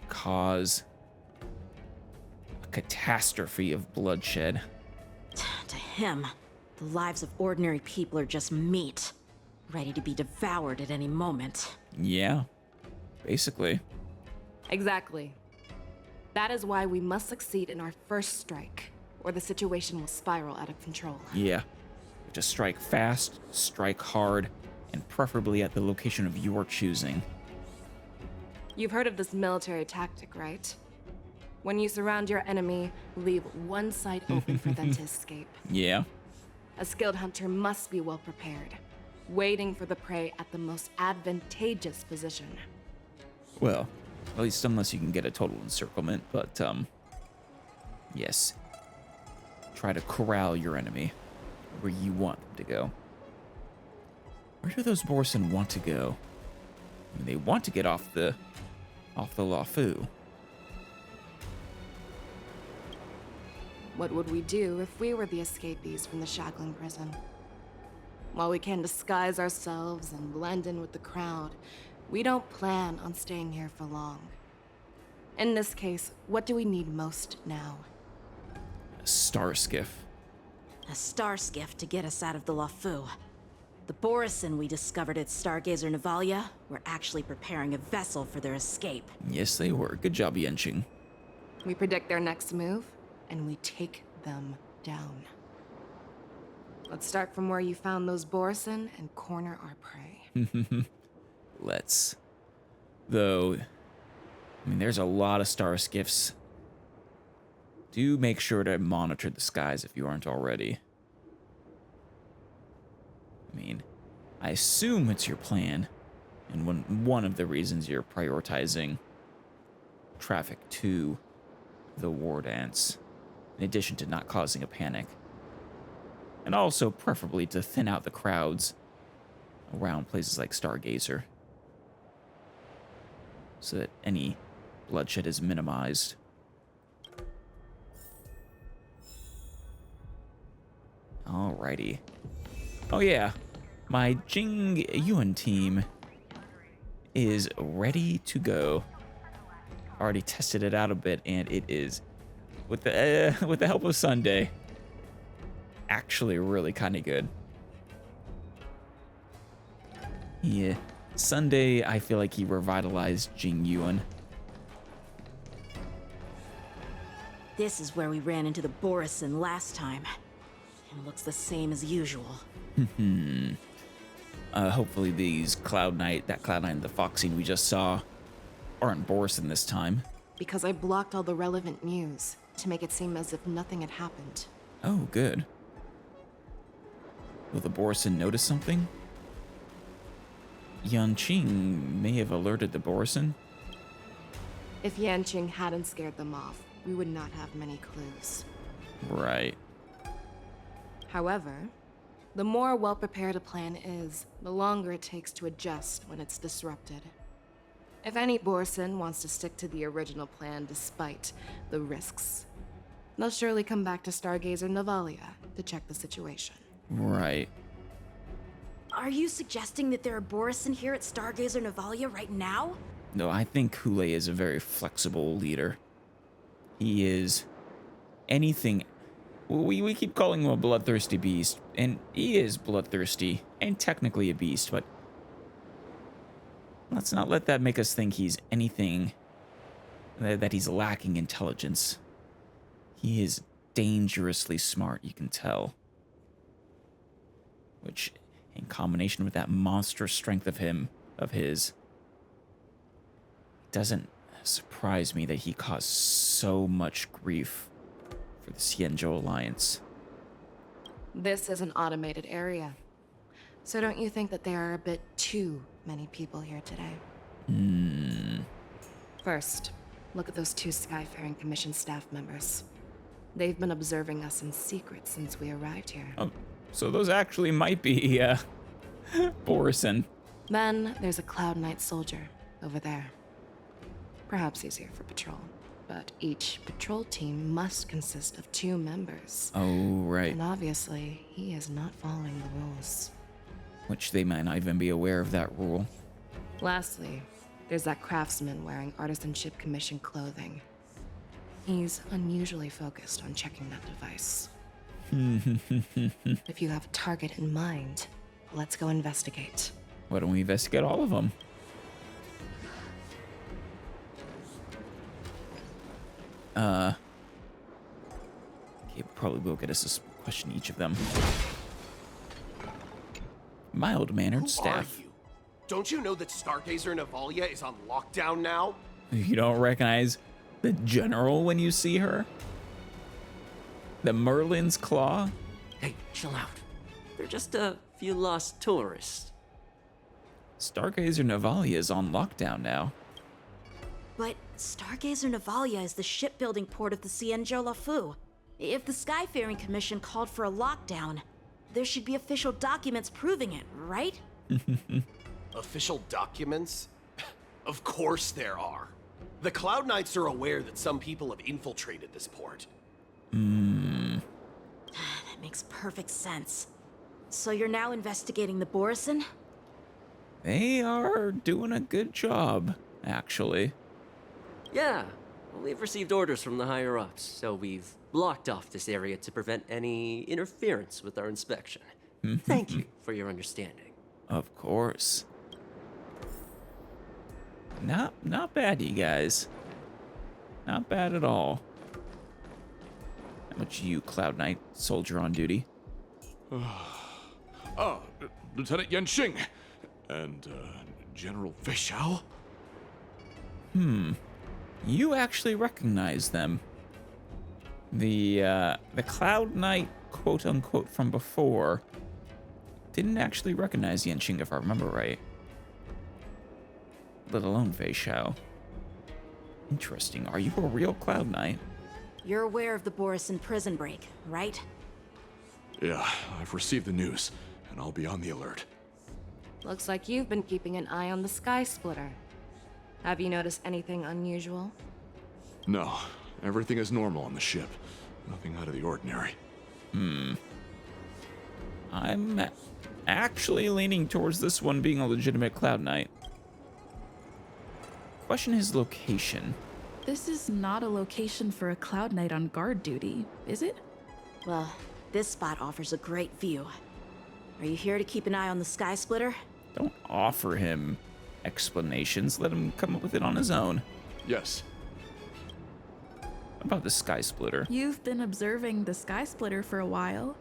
cause a catastrophe of bloodshed. To him, the lives of ordinary people are just meat, ready to be devoured at any moment. Yeah, basically. Exactly. That is why we must succeed in our first strike, or the situation will spiral out of control. Yeah. Just strike fast, strike hard, and preferably at the location of your choosing. You've heard of this military tactic, right? When you surround your enemy, leave one side open for them to escape. Yeah. A skilled hunter must be well prepared, waiting for the prey at the most advantageous position. Well, at least unless you can get a total encirclement, but, yes. Try to corral your enemy where you want them to go. Where do those Borson want to go? I mean, they want to get off the Luofu. What would we do if we were the escapees from the shackling prison? While we can disguise ourselves and blend in with the crowd, we don't plan on staying here for long. In this case, what do we need most now? A star skiff. A star skiff to get us out of the Luofu. The Borison we discovered at Stargazer Navalia were actually preparing a vessel for their escape. Yes, they were. Good job, Yenching. We predict their next move, and we take them down. Let's start from where you found those Borison and corner our prey. Let's. Though, I mean, there's a lot of star skiffs. Do make sure to monitor the skies if you aren't already. I mean, I assume it's your plan, and one of the reasons you're prioritizing traffic to the war dance, in addition to not causing a panic. And also, preferably, to thin out the crowds around places like Stargazer, so that any bloodshed is minimized. Alrighty. Oh yeah, my Jing Yuan team is ready to go. Already tested it out a bit, and it is, with the help of Sunday, actually really kind of good. Yeah, Sunday, I feel like he revitalized Jing Yuan. This is where we ran into the Borison last time. It looks the same as usual. Hopefully these that Cloud Knight and the Foxine we just saw aren't Borison this time. Because I blocked all the relevant news to make it seem as if nothing had happened. Oh, good. Will the Borison notice something? Yanqing may have alerted the Borison. If Yanqing hadn't scared them off, we would not have many clues. Right. However, the more well-prepared a plan is, the longer it takes to adjust when it's disrupted. If any Borison wants to stick to the original plan despite the risks, they'll surely come back to Stargazer Navalia to check the situation. Right. Are you suggesting that there are Borison here at Stargazer Navalia right now? No, I think Hoolay is a very flexible leader. He is anything. We keep calling him a bloodthirsty beast, and he is bloodthirsty and technically a beast, but let's not let that make us think he's anything, that he's lacking intelligence. He is dangerously smart, you can tell. Which, in combination with that monstrous strength of his, doesn't surprise me that he caused so much grief for the Xianzhou Alliance. This is an automated area. So don't you think that there are a bit too many people here today? First, look at those 2 Skyfaring Commission staff members. They've been observing us in secret since we arrived here. Oh, so those actually might be, Boris and... Then there's a Cloud Knight soldier over there. Perhaps he's here for patrol, but each patrol team must consist of 2 members. Oh, right. And obviously, he is not following the rules. Which they might not even be aware of that rule. Lastly, there's that craftsman wearing Artisanship Commission clothing. He's unusually focused on checking that device. If you have a target in mind, let's go investigate. Why don't we investigate all of them? Okay, probably will get us to question each of them. Mild-mannered staff. Who are you? Don't you know that Stargazer Navalia is on lockdown now? You don't recognize the general when you see her? The Merlin's Claw? Hey, chill out. They're just a few lost tourists. Stargazer Navalia is on lockdown now. But Stargazer Navalia is the shipbuilding port of the Xianzhou Lafu. If the Skyfaring Commission called for a lockdown, there should be official documents proving it, right? Official documents? Of course there are. The Cloud Knights are aware that some people have infiltrated this port. That makes perfect sense. So you're now investigating the Borison? They are doing a good job, actually. Yeah, we've received orders from the higher-ups, so we've blocked off this area to prevent any interference with our inspection. Thank you for your understanding. Of course. Not bad, you guys. Not bad at all. How much you, Cloud Knight, soldier on duty? Lieutenant Yanxing and General Feixiao? You actually recognize them. The Cloud Knight, quote unquote, from before didn't actually recognize Yanxing, if I remember right. Let alone Feixiao. Interesting. Are you a real Cloud Knight? You're aware of the Borison prison break, right? Yeah, I've received the news, and I'll be on the alert. Looks like you've been keeping an eye on the Sky Splitter. Have you noticed anything unusual? No, everything is normal on the ship. Nothing out of the ordinary. I'm actually leaning towards this one being a legitimate Cloud Knight. Question his location. This is not a location for a Cloud Knight on guard duty, is it? Well, this spot offers a great view. Are you here to keep an eye on the Sky Splitter? Don't offer him explanations. Let him come up with it on his own. Yes. What about the Sky Splitter? You've been observing the Sky Splitter for a while.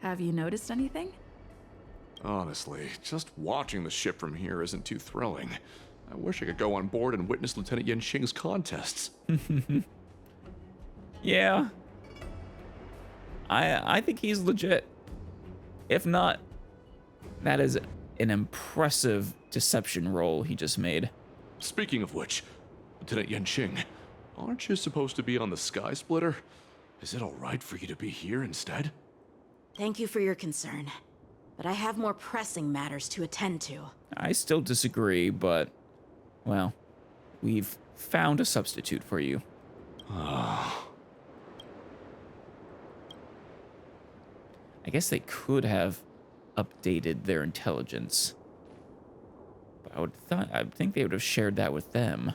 Have you noticed anything? Honestly, just watching the ship from here isn't too thrilling. I wish I could go on board and witness Lieutenant Yanxing's contests. Yeah. I think he's legit. If not, that is an impressive deception roll he just made. Speaking of which, Lieutenant Yanxing, aren't you supposed to be on the Sky Splitter? Is it all right for you to be here instead? Thank you for your concern, but I have more pressing matters to attend to. I still disagree, but, well, we've found a substitute for you. I guess they could have updated their intelligence, but I think they would have shared that with them.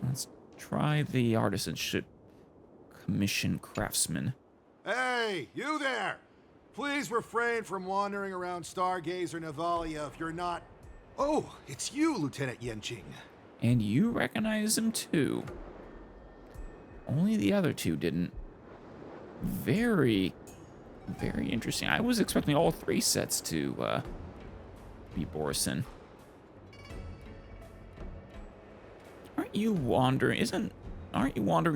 Let's try the Artisanship Commission craftsman. Hey, you there! Please refrain from wandering around Stargazer Navalia if you're not... Oh, it's you, Lieutenant Yanxing. And you recognize him too. Only the other two didn't. Very, very interesting. I was expecting all three sets to be Borison. Aren't you wandering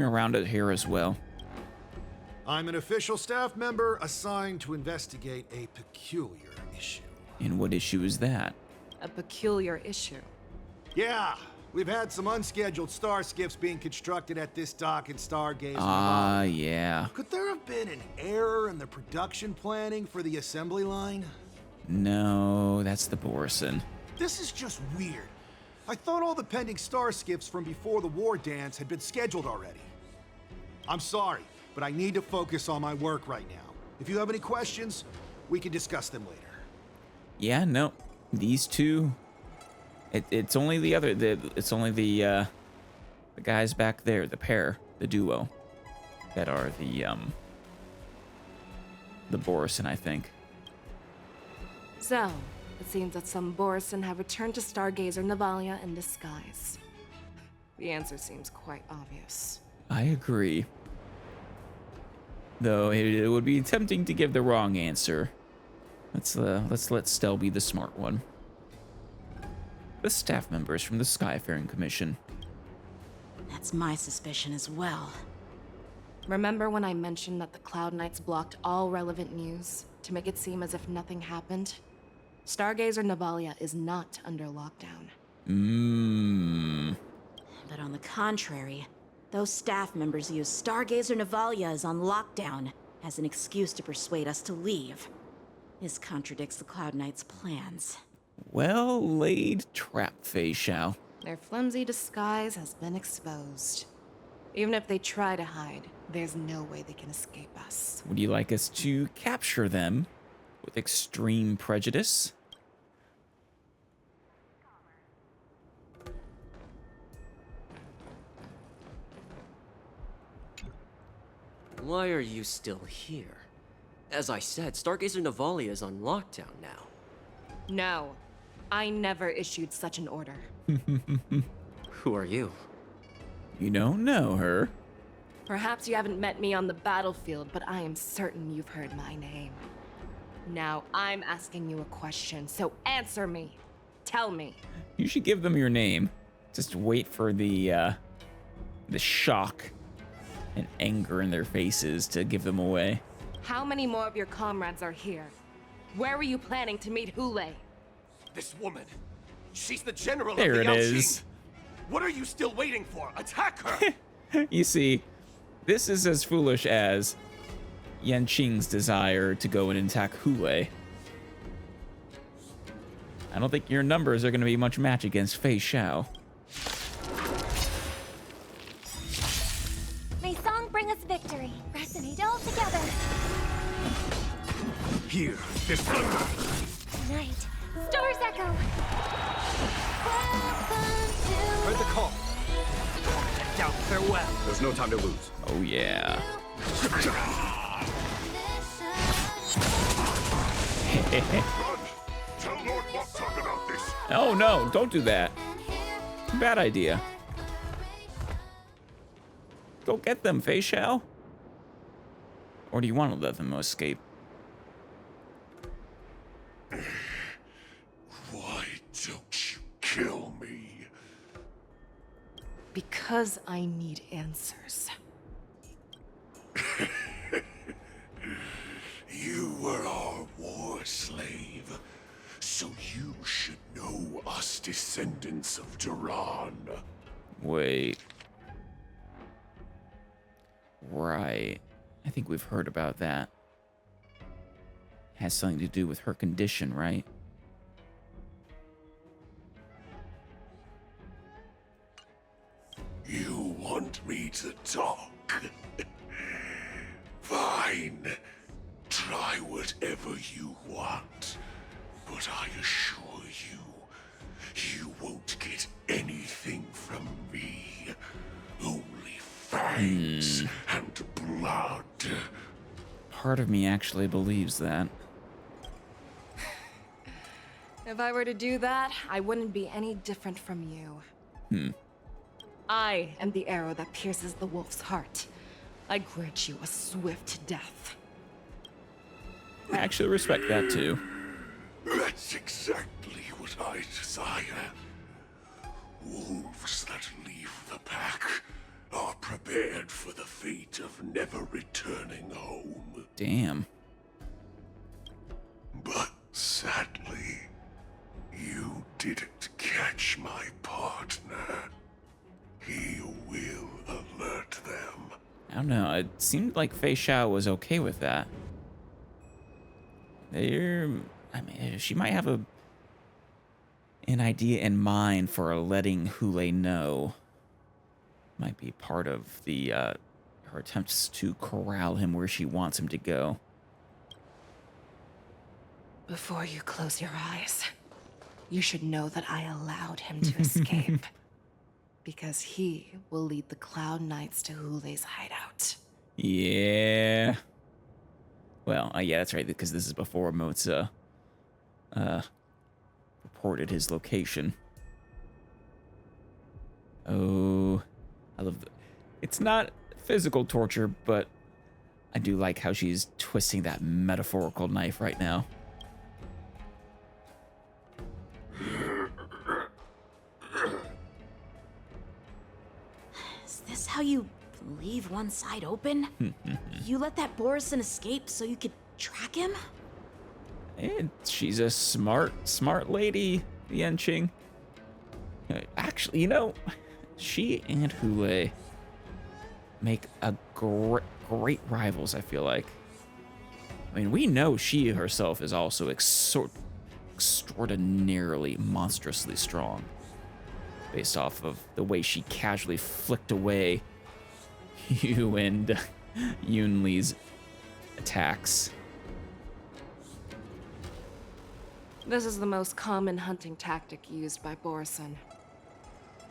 around out here as well? I'm an official staff member assigned to investigate a peculiar issue. And what issue is that? A peculiar issue. Yeah, we've had some unscheduled star skiffs being constructed at this dock in Stargaze. Ah, yeah. Could there have been an error in the production planning for the assembly line? No, that's the Borison. This is just weird. I thought all the pending star skiffs from before the war dance had been scheduled already. I'm sorry, but I need to focus on my work right now. If you have any questions, we can discuss them later. Yeah, no. These two... It's only the other... It's only the guys back there, the pair, the duo, that are the Borison, I think. So, it seems that some Borison have returned to Stargazer Navalia in disguise. The answer seems quite obvious. I agree. Though it would be tempting to give the wrong answer. Let's let Stell be the smart one. The staff members from the Skyfaring Commission. That's my suspicion as well. Remember when I mentioned that the Cloud Knights blocked all relevant news to make it seem as if nothing happened? Stargazer Navalia is not under lockdown. But on the contrary, those staff members use Stargazer Navalia is on lockdown as an excuse to persuade us to leave. This contradicts the Cloud Knights' plans. Well laid trap, Fei Xiao. Their flimsy disguise has been exposed. Even if they try to hide, there's no way they can escape us. Would you like us to capture them with extreme prejudice? Why are you still here? As I said, Stargazer Navalia is on lockdown now. No, I never issued such an order. Who are you? You don't know her. Perhaps you haven't met me on the battlefield, but I am certain you've heard my name. Now, I'm asking you a question, so answer me. Tell me. You should give them your name. Just wait for the shock and anger in their faces to give them away. How many more of your comrades are here? Where were you planning to meet Hoolay? This woman, she's the general There of the it Yaoqiu. is. What are you still waiting for? Attack her! You see, this is as foolish as Yanqing's desire to go and attack Hoolay. I don't think your numbers are going to be much match against Fei Xiao. May song bring us victory. Resonate all together. Here, this thunder. Tonight, stars echo. Heard the call. Down, farewell. There's no time to lose. Oh, yeah. Tell Lord Boktok about this. Oh, no, don't do that. Bad idea. Go get them, Fei Xiao. Or do you want to let them escape? Why don't you kill me? Because I need answers. You were our war slave, so you should know us descendants of Duran. Wait. Right. I think we've heard about that. Has something to do with her condition, right? You want me to talk? Fine. Try whatever you want. But I assure you, you won't get anything from me. Only fangs and blood. Part of me actually believes that. If I were to do that, I wouldn't be any different from you. I am the arrow that pierces the wolf's heart. I grant you a swift death. I actually respect that too. That's exactly what I desire. Wolves that leave the pack are prepared prepared for the fate of never returning home. Damn. But sadly, you didn't catch my partner. He will alert them. I don't know. It seemed like Fei Xiao was okay with that. I mean, she might have an idea in mind for letting Hoolay know. Might be part of the her attempts to corral him where she wants him to go. Before you close your eyes, you should know that I allowed him to escape. Because he will lead the Cloud Knights to Hoolay's hideout. Yeah. Well, yeah, that's right, because this is before Moza reported his location. Oh, I love it's not physical torture, but I do like how she's twisting that metaphorical knife right now. Is this how you leave one side open? You let that Borison escape so you could track him? And she's a smart lady, Yanqing. Actually, you know, she and Hoolay make a great rivals, I feel like. I mean, we know she herself is also extraordinarily, monstrously strong. Based off of the way she casually flicked away you and Yunli's attacks. This is the most common hunting tactic used by Borison.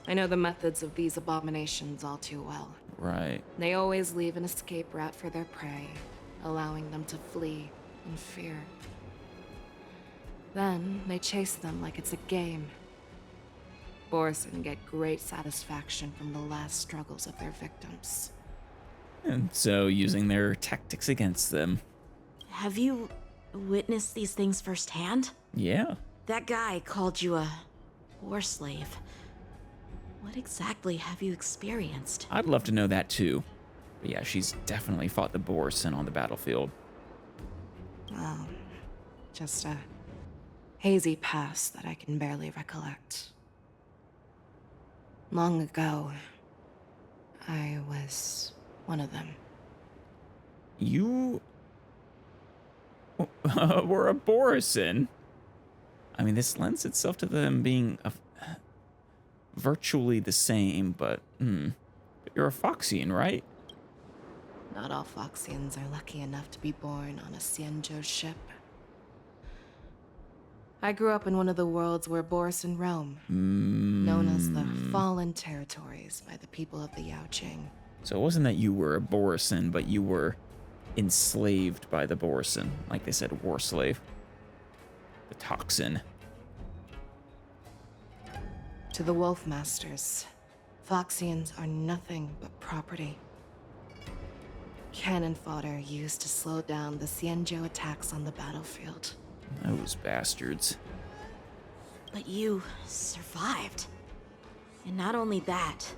I know the methods of these abominations all too well. Right. They always leave an escape route for their prey, allowing them to flee in fear. Then they chase them like it's a game. Borison get great satisfaction from the last struggles of their victims. And so using their tactics against them. Have you witnessed these things firsthand? Yeah. That guy called you a war slave. What exactly have you experienced? I'd love to know that too. But yeah, she's definitely fought the Borison on the battlefield. Oh, just a hazy past that I can barely recollect. Long ago, I was one of them. You were a Borison. I mean, this lends itself to them being virtually the same, but you're a Foxian, right? Not all Foxians are lucky enough to be born on a Xianzhou ship. I grew up in one of the worlds where Boris and roam, known as the Fallen Territories by the people of the Jiaoqiu. So it wasn't that you were a Borison, but you were enslaved by the Borison. Like they said, war slave. The toxin. To the Wolf Masters, Foxians are nothing but property. Cannon fodder used to slow down the Xianzhou attacks on the battlefield. Those bastards. But you survived. And not only that,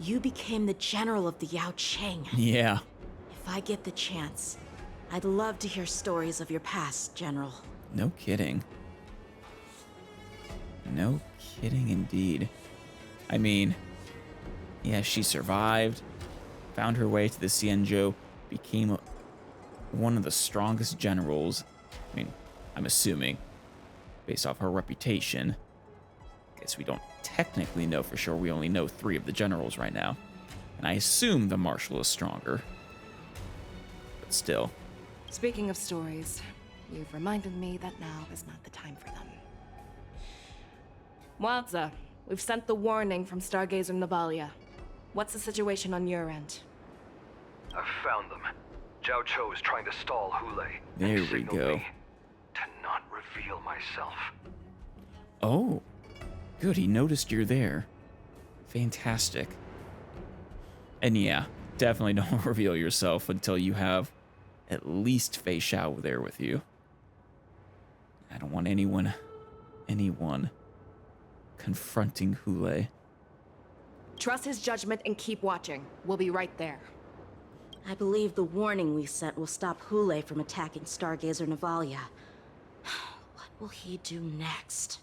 you became the general of the Yaoqing. Yeah. If I get the chance, I'd love to hear stories of your past, General. No kidding. No kidding indeed. I mean, yeah, she survived, found her way to the Xianzhou, became one of the strongest generals. I mean, I'm assuming, based off her reputation. Guess we don't technically know for sure. We only know 3 of the generals right now. And I assume the Marshal is stronger. But still. Speaking of stories, you've reminded me that now is not the time for them. Wadza, we've sent the warning from Stargazer Navalia. What's the situation on your end? I've found them. Jiaoqiu is trying to stall Hoolay. There we go. To not reveal myself. Oh, good. He noticed you're there. Fantastic. And yeah, definitely don't reveal yourself until you have at least Fei Xiao there with you. I don't want anyone confronting Hoolay. Trust his judgment and keep watching. We'll be right there. I believe the warning we sent will stop Hoolay from attacking Stargazer Navalia. What will he do next?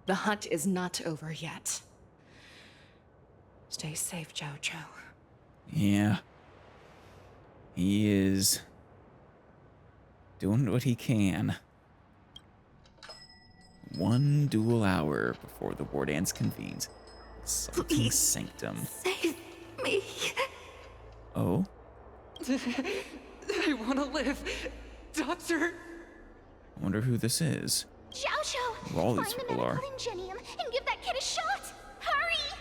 The hunt is not over yet. Stay safe, Jiaoqiu. Yeah. He is doing what he can. One dual hour before the war dance convenes. Sulking Sanctum. Save me. Oh? I want to live. Doctor! I wonder who this is. Jiaoqiu! Who all these Find the people are. medical ingenium and give that kid a shot! Hurry!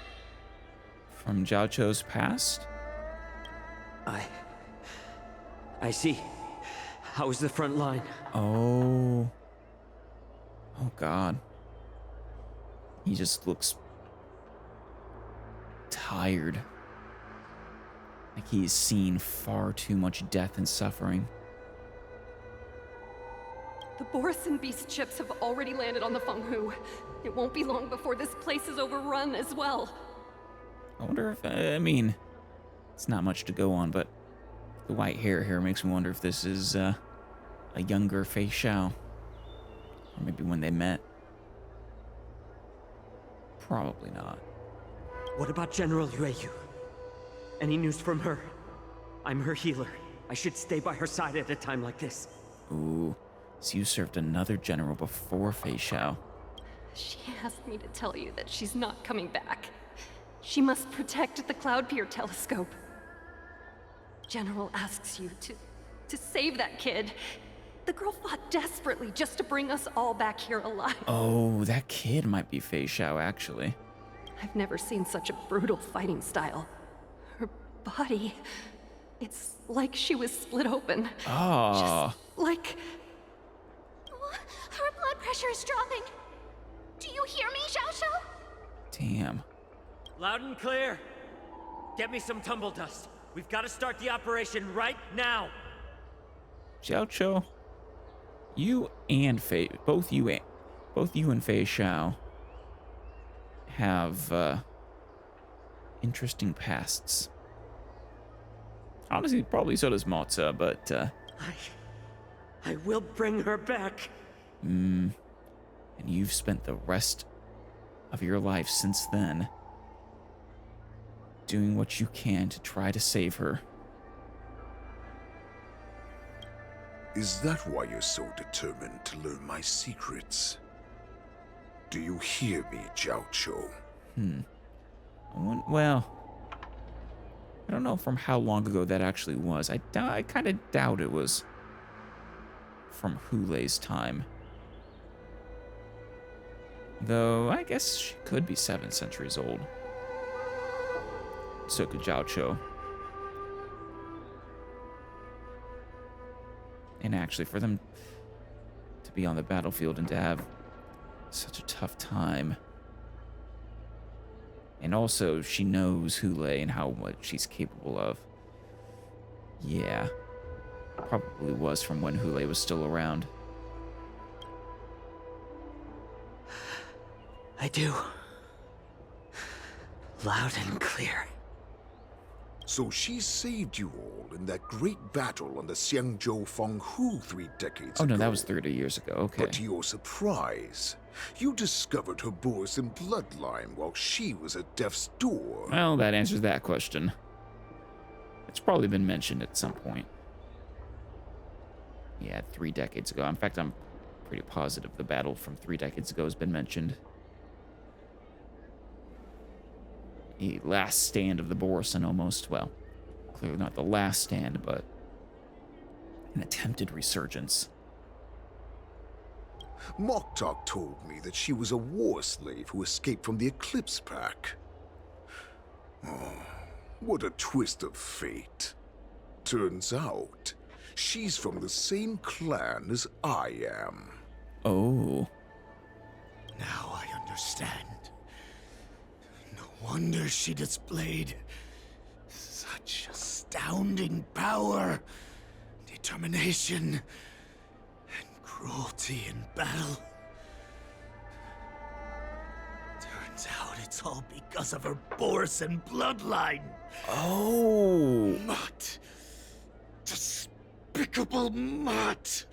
From Jiaoqiu's past? I see. How's the front line? Oh. Oh, God. He just looks tired. Like he's seen far too much death and suffering. The Boris and Beast ships have already landed on the Fenghu. It won't be long before this place is overrun as well. I wonder if, I mean, it's not much to go on, but the white hair here makes me wonder if this is a younger Fei Xiao. Or maybe when they met. Probably not. What about General Yueyu? Any news from her? I'm her healer. I should stay by her side at a time like this. Ooh, so you served another general before Fei Xiao. She asked me to tell you that she's not coming back. She must protect the Cloud Pier telescope. General asks you to save that kid. The girl fought desperately just to bring us all back here alive. Oh, that kid might be Fei Xiao, actually. I've never seen such a brutal fighting style. Her body, it's like she was split open. Oh. Just like... Her blood pressure is dropping. Do you hear me, Jiaoqiu? Damn. Loud and clear. Get me some tumble dust. We've got to start the operation right now. Jiaoqiu, you and Fei, both you and Fei Xiao have interesting pasts. Honestly, probably so does Motza, but I will bring her back. And you've spent the rest of your life since then doing what you can to try to save her. Is that why you're so determined to learn my secrets? Do you hear me, Jiaoqiu? Well, I don't know from how long ago that actually was. I kind of doubt it was from Hoolay's time. Though, I guess she could be 7 centuries old. So could Jiaoqiu. And actually, for them to be on the battlefield and to have such a tough time. And also, she knows Hoolay and how much she's capable of. Yeah. Probably was from when Hoolay was still around. I do. Loud and clear. So she saved you all in that great battle on the Xiangzhou Fenghu 3 decades ago. Oh no, that was 30 years ago, okay. But to your surprise, you discovered her Borisan bloodline while she was at death's door. Well, that answers that question. It's probably been mentioned at some point. Yeah, 3 decades ago. In fact, I'm pretty positive the battle from 3 decades ago has been mentioned. The last stand of the Borisan, almost. Well, clearly not the last stand, but an attempted resurgence. Moktok told me that she was a war slave who escaped from the Eclipse Pack. Oh, what a twist of fate. Turns out, she's from the same clan as I am. Oh. Now I understand. No wonder she displayed such astounding power, determination, and cruelty in battle. Turns out It's all because of her Borison bloodline. Oh. Mutt. Despicable mutt.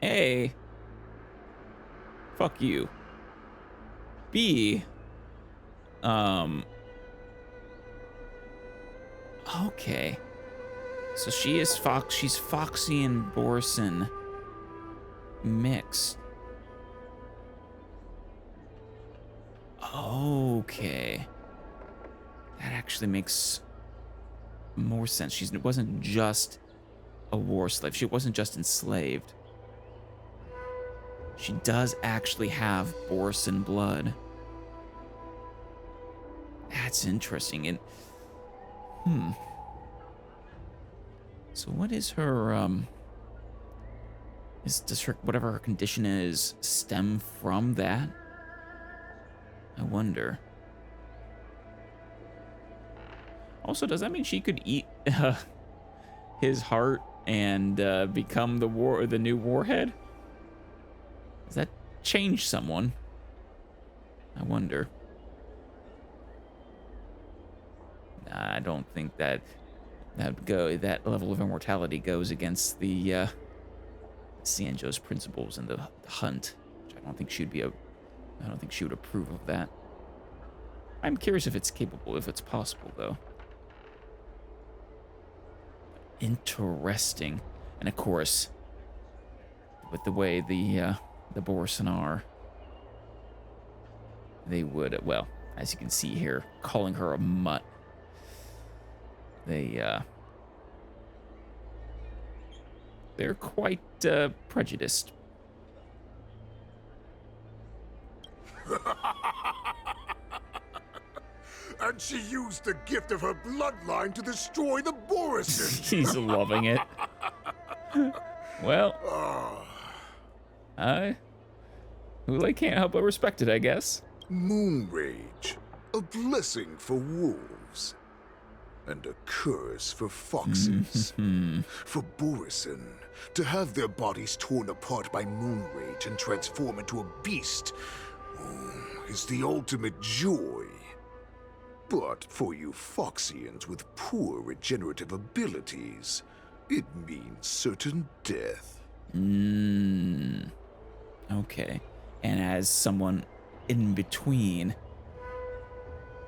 A. Fuck you. B. Okay. So she's Foxy and Borison mixed. Okay. That actually makes more sense. She wasn't just a war slave. She wasn't just enslaved. She does actually have Borison blood. That's interesting. And so what is her does her whatever her condition is stem from that? I wonder. Also, does that mean she could eat his heart and become the new warhead? Does that change someone? I wonder. Nah, I don't think that that level of immortality goes against the Xianzhou's principles in the hunt. Which I don't think she would approve of that. I'm curious if it's capable, if it's possible though. Interesting. And of course, with the way the Borison are, they would, well, as you can see here, calling her a mutt. They're quite prejudiced. And she used the gift of her bloodline to destroy the Borison. He's loving it. Well, Hoolay can't help but respect it, I guess. Moon rage, a blessing for wolves, and a curse for foxes. For Borison, to have their bodies torn apart by moon rage and transform into a beast is the ultimate joy. But for you Foxians with poor regenerative abilities, it means certain death. Okay. And as someone in between,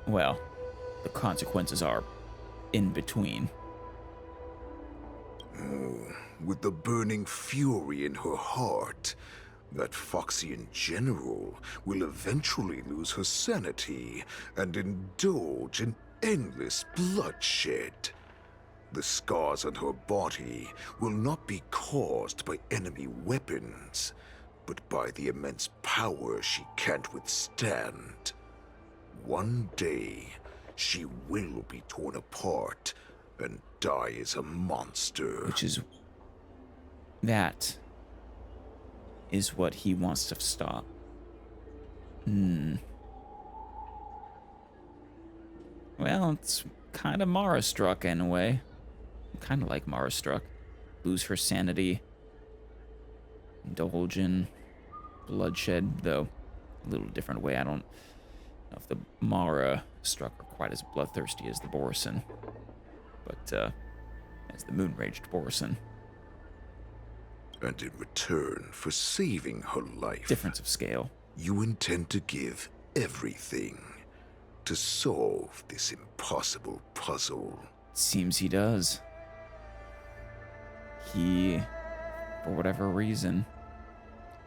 well, the consequences are in between. With the burning fury in her heart, that Foxian general will eventually lose her sanity and indulge in endless bloodshed. The scars on her body will not be caused by enemy weapons, but by the immense power she can't withstand. One day, she will be torn apart and die as a monster. That is what he wants to stop. Well, it's kind of Mara-struck in a way. Kind of like Mara-struck. Lose her sanity. Indulge in bloodshed, though a little different way. I don't know if the Mara-struck are quite as bloodthirsty as the Borison. But, as the moon-raged Borison. And in return for saving her life, difference of scale, you intend to give everything to solve this impossible puzzle. Seems he does. He, for whatever reason,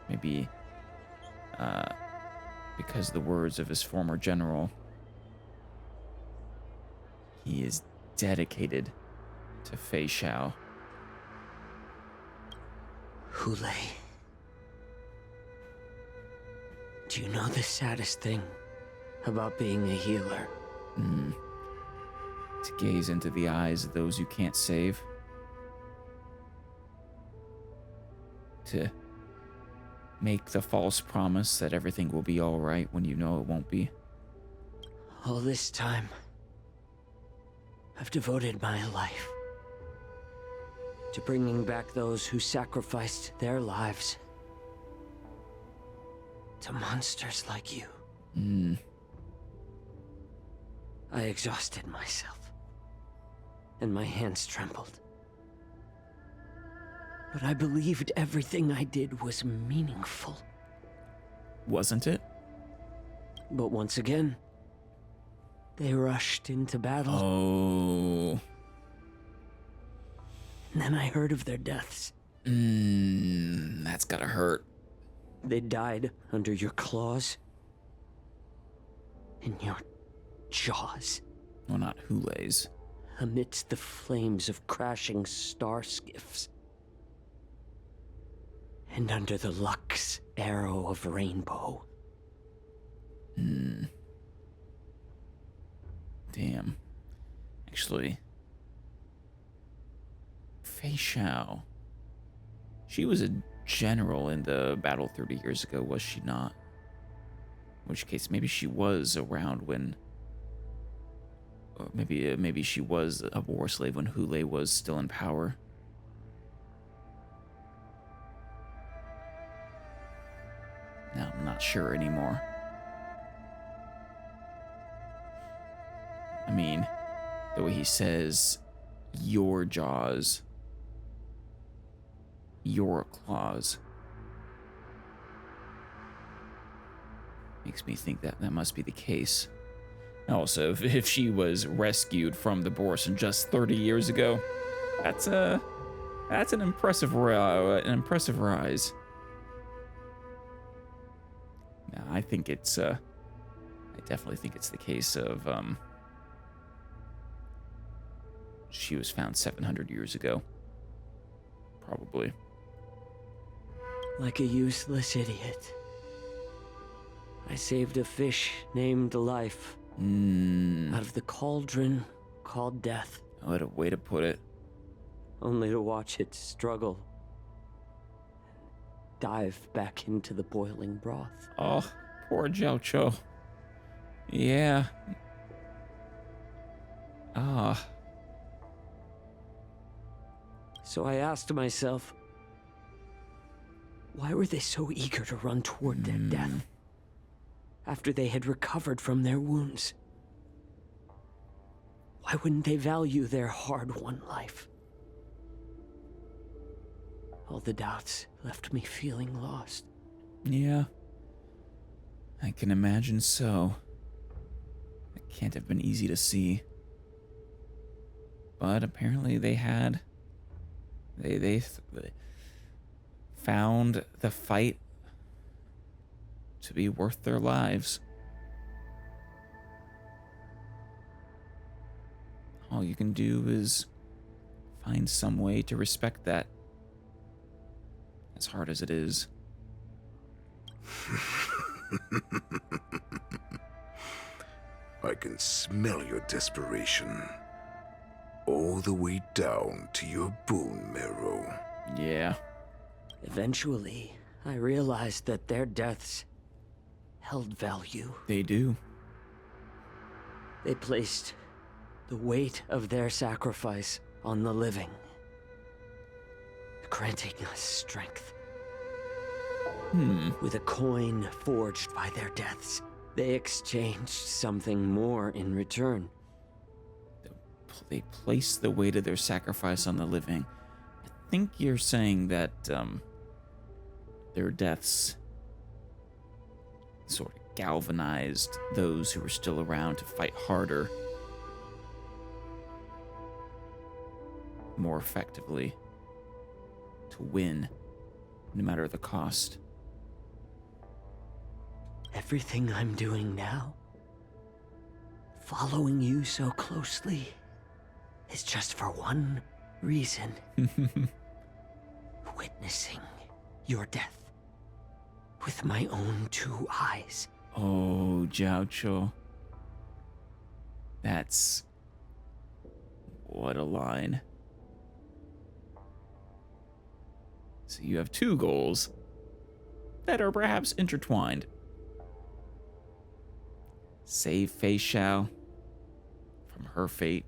maybe because the words of his former general, he is dedicated to Fei Xiao. Hoolay. Do you know the saddest thing about being a healer? To gaze into the eyes of those you can't save. To make the false promise that everything will be all right when you know it won't be. All this time, I've devoted my life to bringing back those who sacrificed their lives to monsters like you. I exhausted myself, and my hands trembled. But I believed everything I did was meaningful. Wasn't it? But once again, they rushed into battle. Oh. And then I heard of their deaths. That's gotta hurt. They died under your claws. In your jaws. Well, not Hoolay's. Amidst the flames of crashing star skiffs. And under the Lux arrow of rainbow. Damn. Actually, Fei Xiao. She was a general in the battle 30 years ago, was she not? In which case, maybe she was around when... Or maybe she was a war slave when Hoolay was still in power. Now, I'm not sure anymore. I mean, the way he says, your jaws, your claws, makes me think that that must be the case. Also, if she was rescued from the Boris just 30 years ago, that's an impressive rise. Now, I think it's I definitely think it's the case of she was found 700 years ago. Probably. Like a useless idiot. I saved a fish named Life. Out of the cauldron called death. What a way to put it. Only to watch it struggle. Dive back into the boiling broth. Oh, poor Jiaoqiu. Yeah. Ah. So I asked myself, why were they so eager to run toward their death? After they had recovered from their wounds. Why wouldn't they value their hard-won life? All the doubts left me feeling lost. Yeah. I can imagine so. It can't have been easy to see. But apparently they had... They found the fight to be worth their lives. All you can do is find some way to respect that, as hard as it is. I can smell your desperation. All the way down to your bone marrow. Yeah. Eventually, I realized that their deaths held value. They do. They placed the weight of their sacrifice on the living, granting us strength. With a coin forged by their deaths, they exchanged something more in return. They place the weight of their sacrifice on the living. I think you're saying that their deaths sort of galvanized those who were still around to fight harder, more effectively, to win, no matter the cost. Everything I'm doing now, following you so closely, is just for one reason. Witnessing your death with my own two eyes. Oh, Jiaoqiu. That's... what a line. So you have two goals that are perhaps intertwined. Save Fei Xiao from her fate,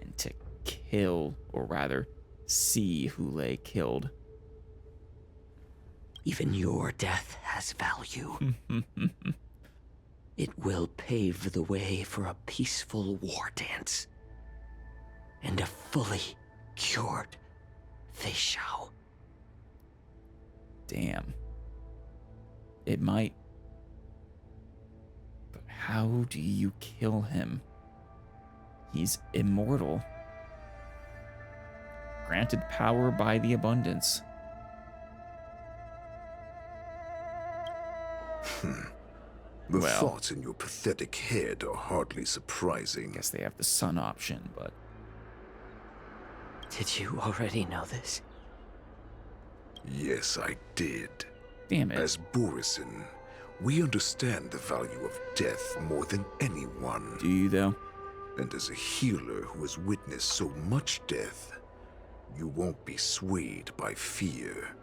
and to kill, or rather, see Hoolay killed. Even your death has value. It will pave the way for a peaceful war dance. And a fully cured Fei Xiao. Damn. It might. But how do you kill him? He's immortal. Granted power by the abundance. The thoughts in your pathetic head are hardly surprising. Guess they have the sun option, but... Did you already know this? Yes, I did. Damn it. As Borisin, we understand the value of death more than anyone. Do you, though? And as a healer who has witnessed so much death, you won't be swayed by fear.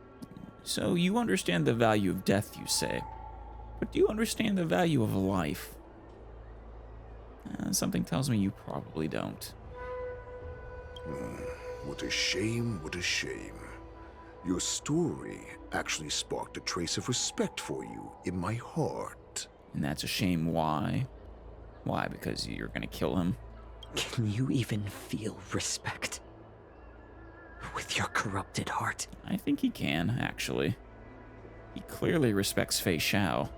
So you understand the value of death, you say. But do you understand the value of life? Something tells me you probably don't. What a shame, what a shame. Your story actually sparked a trace of respect for you in my heart. And that's a shame. Why? Why? Because you're gonna kill him? Can you even feel respect with your corrupted heart? I think he can, actually. He clearly respects Fei Xiao.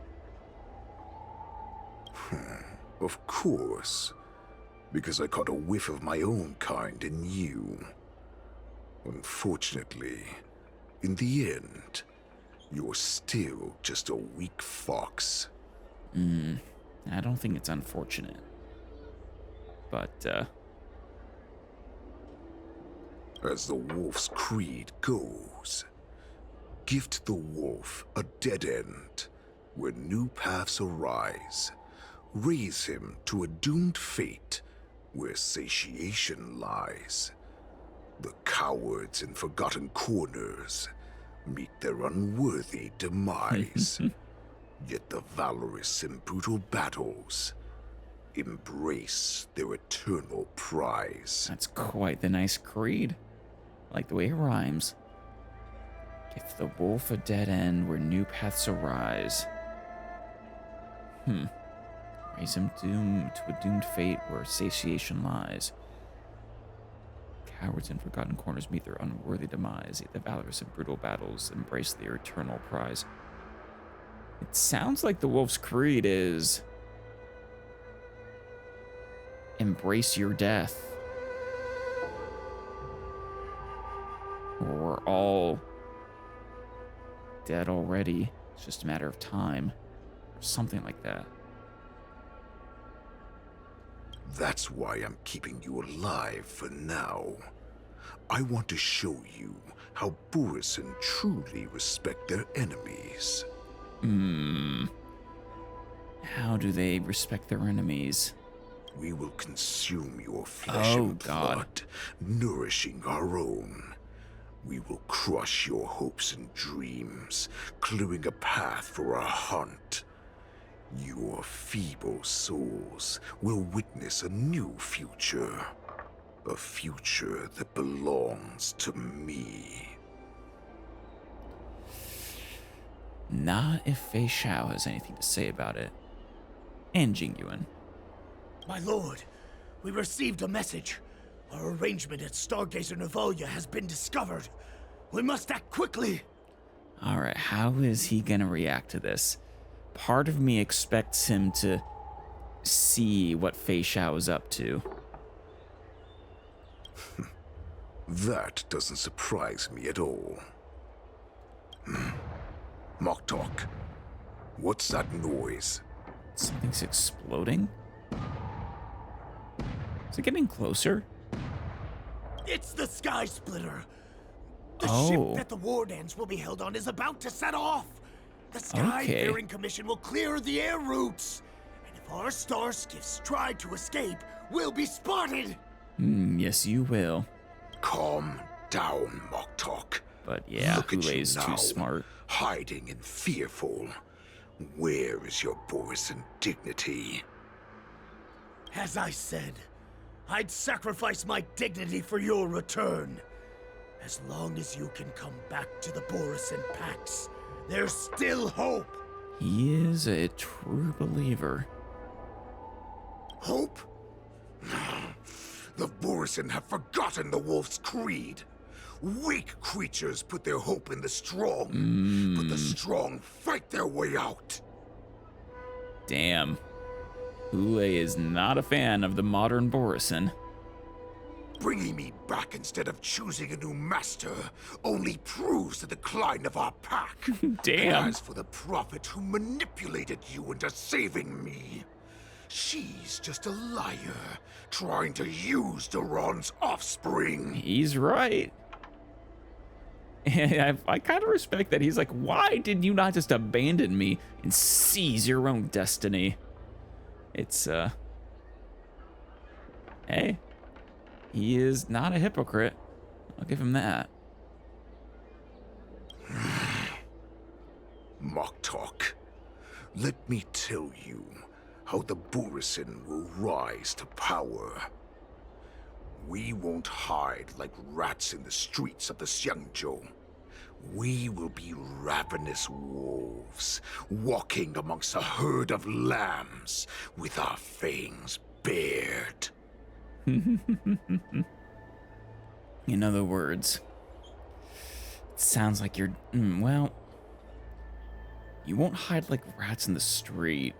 Of course. Because I caught a whiff of my own kind in you. Unfortunately, in the end, you're still just a weak fox. I don't think it's unfortunate. But, As the wolf's creed goes, gift the wolf a dead end where new paths arise. Raise him to a doomed fate where satiation lies. The cowards in forgotten corners meet their unworthy demise. Yet the valorous in brutal battles embrace their eternal prize. That's quite the nice creed. Like the way it rhymes. Give the wolf a dead end where new paths arise. Raise him to a doomed fate where satiation lies. Cowards in forgotten corners meet their unworthy demise. Yet the valorous in brutal battles embrace their eternal prize. It sounds like the wolf's creed is... embrace your death. Or we're all dead already. It's just a matter of time. Or something like that. That's why I'm keeping you alive for now. I want to show you how Borisin truly respect their enemies. How do they respect their enemies? We will consume your flesh and blood, nourishing our own. We will crush your hopes and dreams, clearing a path for our hunt. Your feeble souls will witness a new future. A future that belongs to me. Not if Fei Xiao has anything to say about it. And Jingyuan. My lord, we received a message. Our arrangement at Stargazer Navalia has been discovered. We must act quickly. Alright, how is he gonna react to this? Part of me expects him to see what Fei Xiao is up to. That doesn't surprise me at all. Moktok, what's that noise? Something's exploding? Is it getting closer? It's the Sky Splitter. The Oh. ship that the war dance will be held on is about to set off. The Sky-faring Commission will clear the air routes. And if our star skiffs try to escape, we'll be spotted. Yes, you will. Calm down, Moktok. But yeah, Look at you Hoolay's now, too smart. hiding and fearful. Where is your Borisin dignity? As I said, I'd sacrifice my dignity for your return. As long as you can come back to the Borisin Pax, there's still hope. He is a true believer. Hope? The Borisin have forgotten the wolf's creed. Weak creatures put their hope in the strong, but the strong fight their way out. Damn. Hoolay is not a fan of the modern Borisin. Bringing me back instead of choosing a new master only proves the decline of our pack. Damn. And as for the prophet who manipulated you into saving me, she's just a liar trying to use Duran's offspring. He's right. And I kind of respect that. He's like, why did you not just abandon me and seize your own destiny? It's, hey, he is not a hypocrite. I'll give him that. Mock talk. Let me tell you how the Borisin will rise to power. We won't hide like rats in the streets of the Xiangzhou. We will be ravenous wolves, walking amongst a herd of lambs with our fangs bared. In other words, it sounds like you're, well, you won't hide like rats in the street.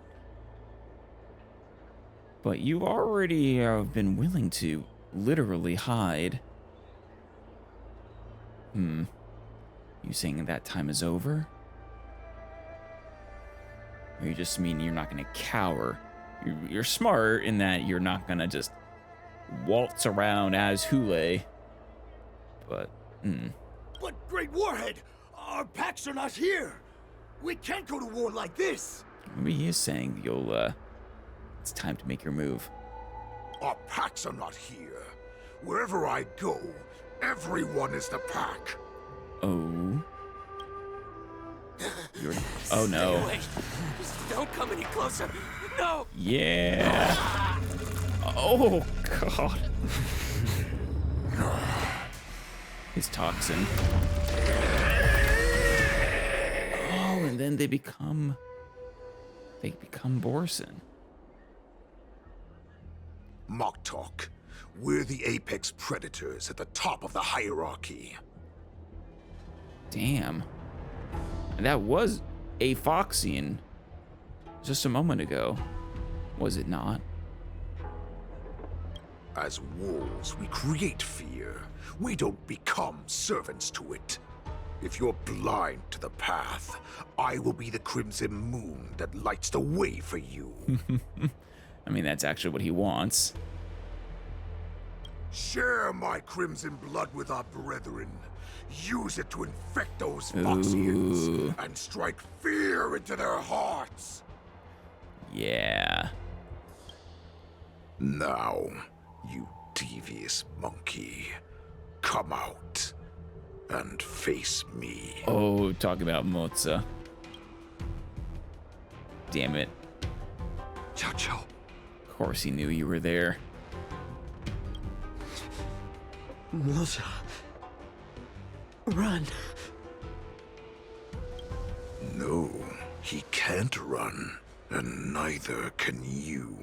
But you already have been willing to literally hide. You saying that time is over? Or you just mean you're not gonna cower? You're smart in that you're not gonna just waltz around as Hoolay. But, But, Great Warhead, our packs are not here. We can't go to war like this. maybe he is saying you'll, it's time to make your move. Our packs are not here. Wherever I go, everyone is the pack. Oh. Oh no. Stay away. Just don't come any closer. No. Yeah. Oh god. His toxin. Oh, and then they become Borisin. Mock talk. We're the apex predators at the top of the hierarchy. Damn. And that was a Foxian just a moment ago, was it not? As wolves, we create fear. We don't become servants to it. If you're blind to the path, I will be the crimson moon that lights the way for you. I mean, that's actually what he wants. Share my crimson blood with our brethren. Use it to infect those Foxians and strike fear into their hearts. Yeah. Now, you devious monkey, come out and face me. Oh, talk about Moza. Damn it. Jiaoqiu. Of course he knew you were there. Moza. Run. No, he can't run, and neither can you.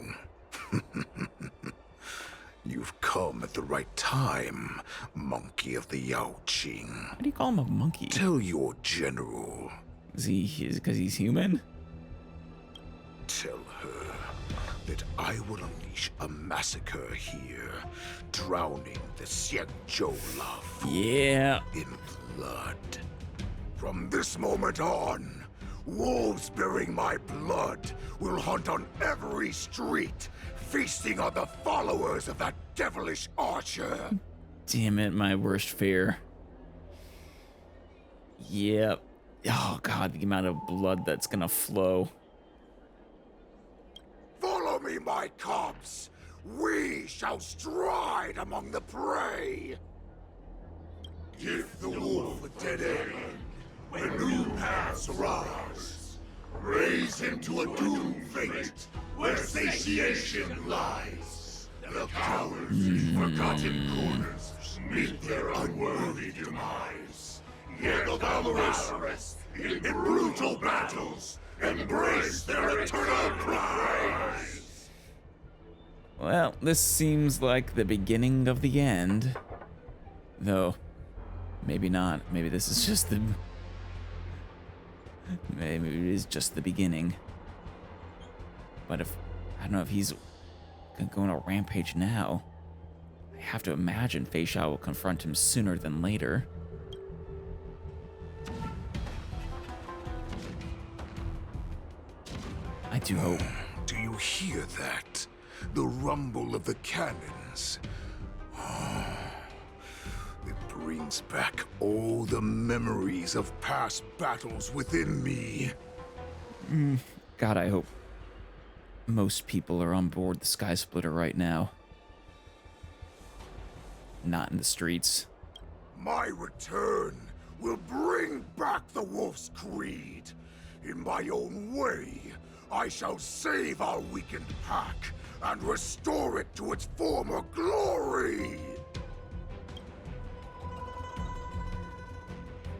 You've come at the right time, monkey of the Yaoqing. How do you call him a monkey? Tell your general. Is he because he's human? Tell her that I will unleash a massacre here, drowning the Xiangzhou love. Yeah. In blood. From this moment on, wolves bearing my blood will hunt on every street, feasting on the followers of that devilish archer. Damn it, my worst fear. Yep. Oh god, the amount of blood that's gonna flow. Follow me, my cubs. We shall stride among the prey. Give the wolf a dead end when new paths arise. Raise him to a doomed fate where satiation lies. The cowards in forgotten corners meet their unworthy demise. Yet the valorous, in brutal battles, embrace their eternal prize. Well, this seems like the beginning of the end. Though, maybe not. Maybe this is just the... Maybe it is just the beginning. But if... I don't know if he's gonna go on a rampage now. I have to imagine Fei Xiao will confront him sooner than later. I do hope. Do you hear that? The rumble of the cannons. It brings back all the memories of past battles within me. God, I hope most people are on board the Sky Splitter right now. Not in the streets. My return will bring back the Wolf's Creed. In my own way, I shall save our weakened pack and restore it to its former glory!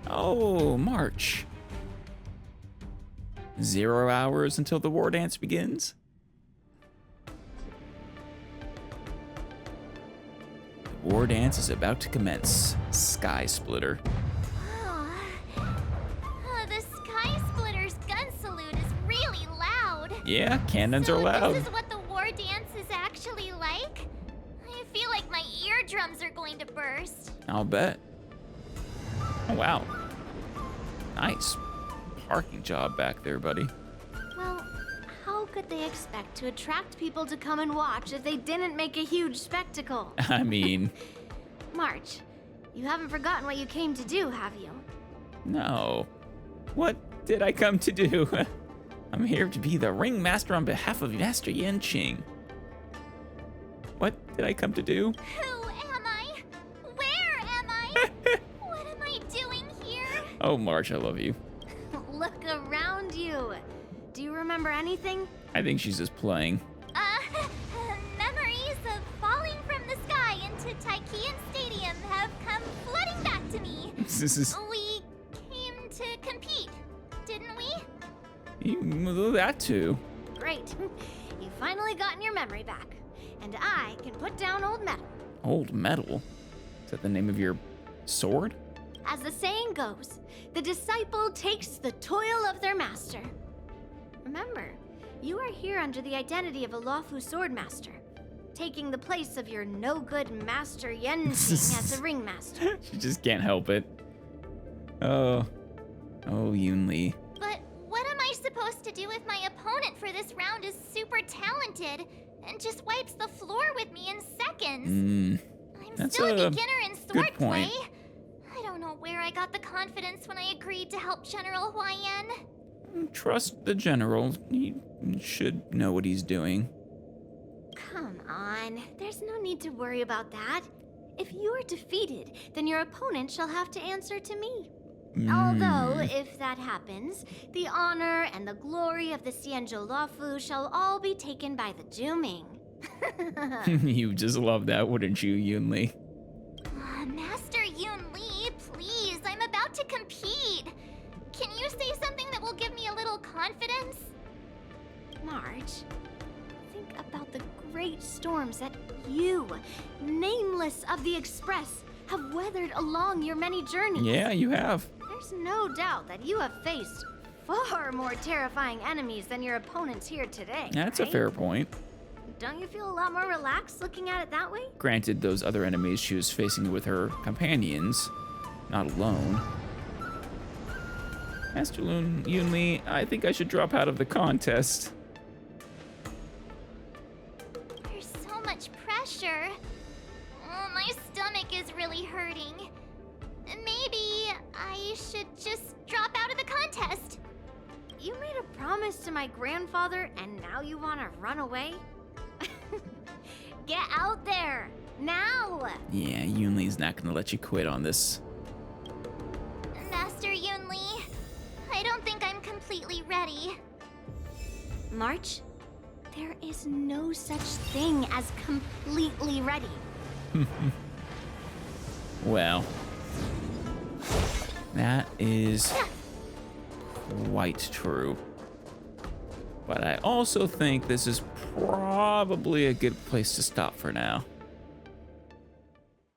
Oh, March. 0 hours until the war dance begins? The war dance is about to commence. Sky Splitter. The Sky Splitter's gun salute is really loud. Yeah, cannons are loud. This is what the war dance is actually like? I feel like my eardrums are going to burst. I'll bet. Oh, wow. Nice parking job back there, buddy. Well, how could they expect to attract people to come and watch if they didn't make a huge spectacle? I mean... March, you haven't forgotten what you came to do, have you? No. What did I come to do? I'm here to be the ringmaster on behalf of Master Yanqing. What did I come to do? Who am I? Where am I? What am I doing here? Oh, March, I love you. Look around you. Do you remember anything? I think she's just playing. Memories of falling from the sky into Taikian Stadium have come flooding back to me. We came to compete, didn't we? You that too. Great. You've finally gotten your memory back. And I can put down old metal. Old metal? Is that the name of your sword? As the saying goes, the disciple takes the toil of their master. Remember, you are here under the identity of a lawful swordmaster, taking the place of your no-good master Yanqing as the ringmaster. She just can't help it. Oh Yunli. But what am I supposed to do if my opponent for this round is super talented and just wipes the floor with me in seconds? I'm still a beginner in swordplay. I don't know where I got the confidence when I agreed to help General Huaiyan. Trust the general. He should know what he's doing. Come on, there's no need to worry about that. If you are defeated, then your opponent shall have to answer to me. Although, if that happens, the honor and the glory of the Xianzhou Luofu shall all be taken by the Juming. You just love that, wouldn't you, Yunli? Master Yunli, please, I'm about to compete. Can you say something that will give me a little confidence? March, think about the great storms that you, nameless of the Express, have weathered along your many journeys. Yeah, you have. There's no doubt that you have faced far more terrifying enemies than your opponents here today. That's right? a fair point. Don't you feel a lot more relaxed looking at it that way? Granted, those other enemies she was facing with her companions, not alone. Master Yunli, I think I should drop out of the contest. There's so much pressure. Oh, my stomach is really hurting. Maybe I should just drop out of the contest. You made a promise to my grandfather and now you want to run away? Get out there, now! Yeah, Yunli's not gonna let you quit on this. Master Yunli, I don't think I'm completely ready. March, there is no such thing as completely ready. Well, that is quite true. But I also think this is probably a good place to stop for now.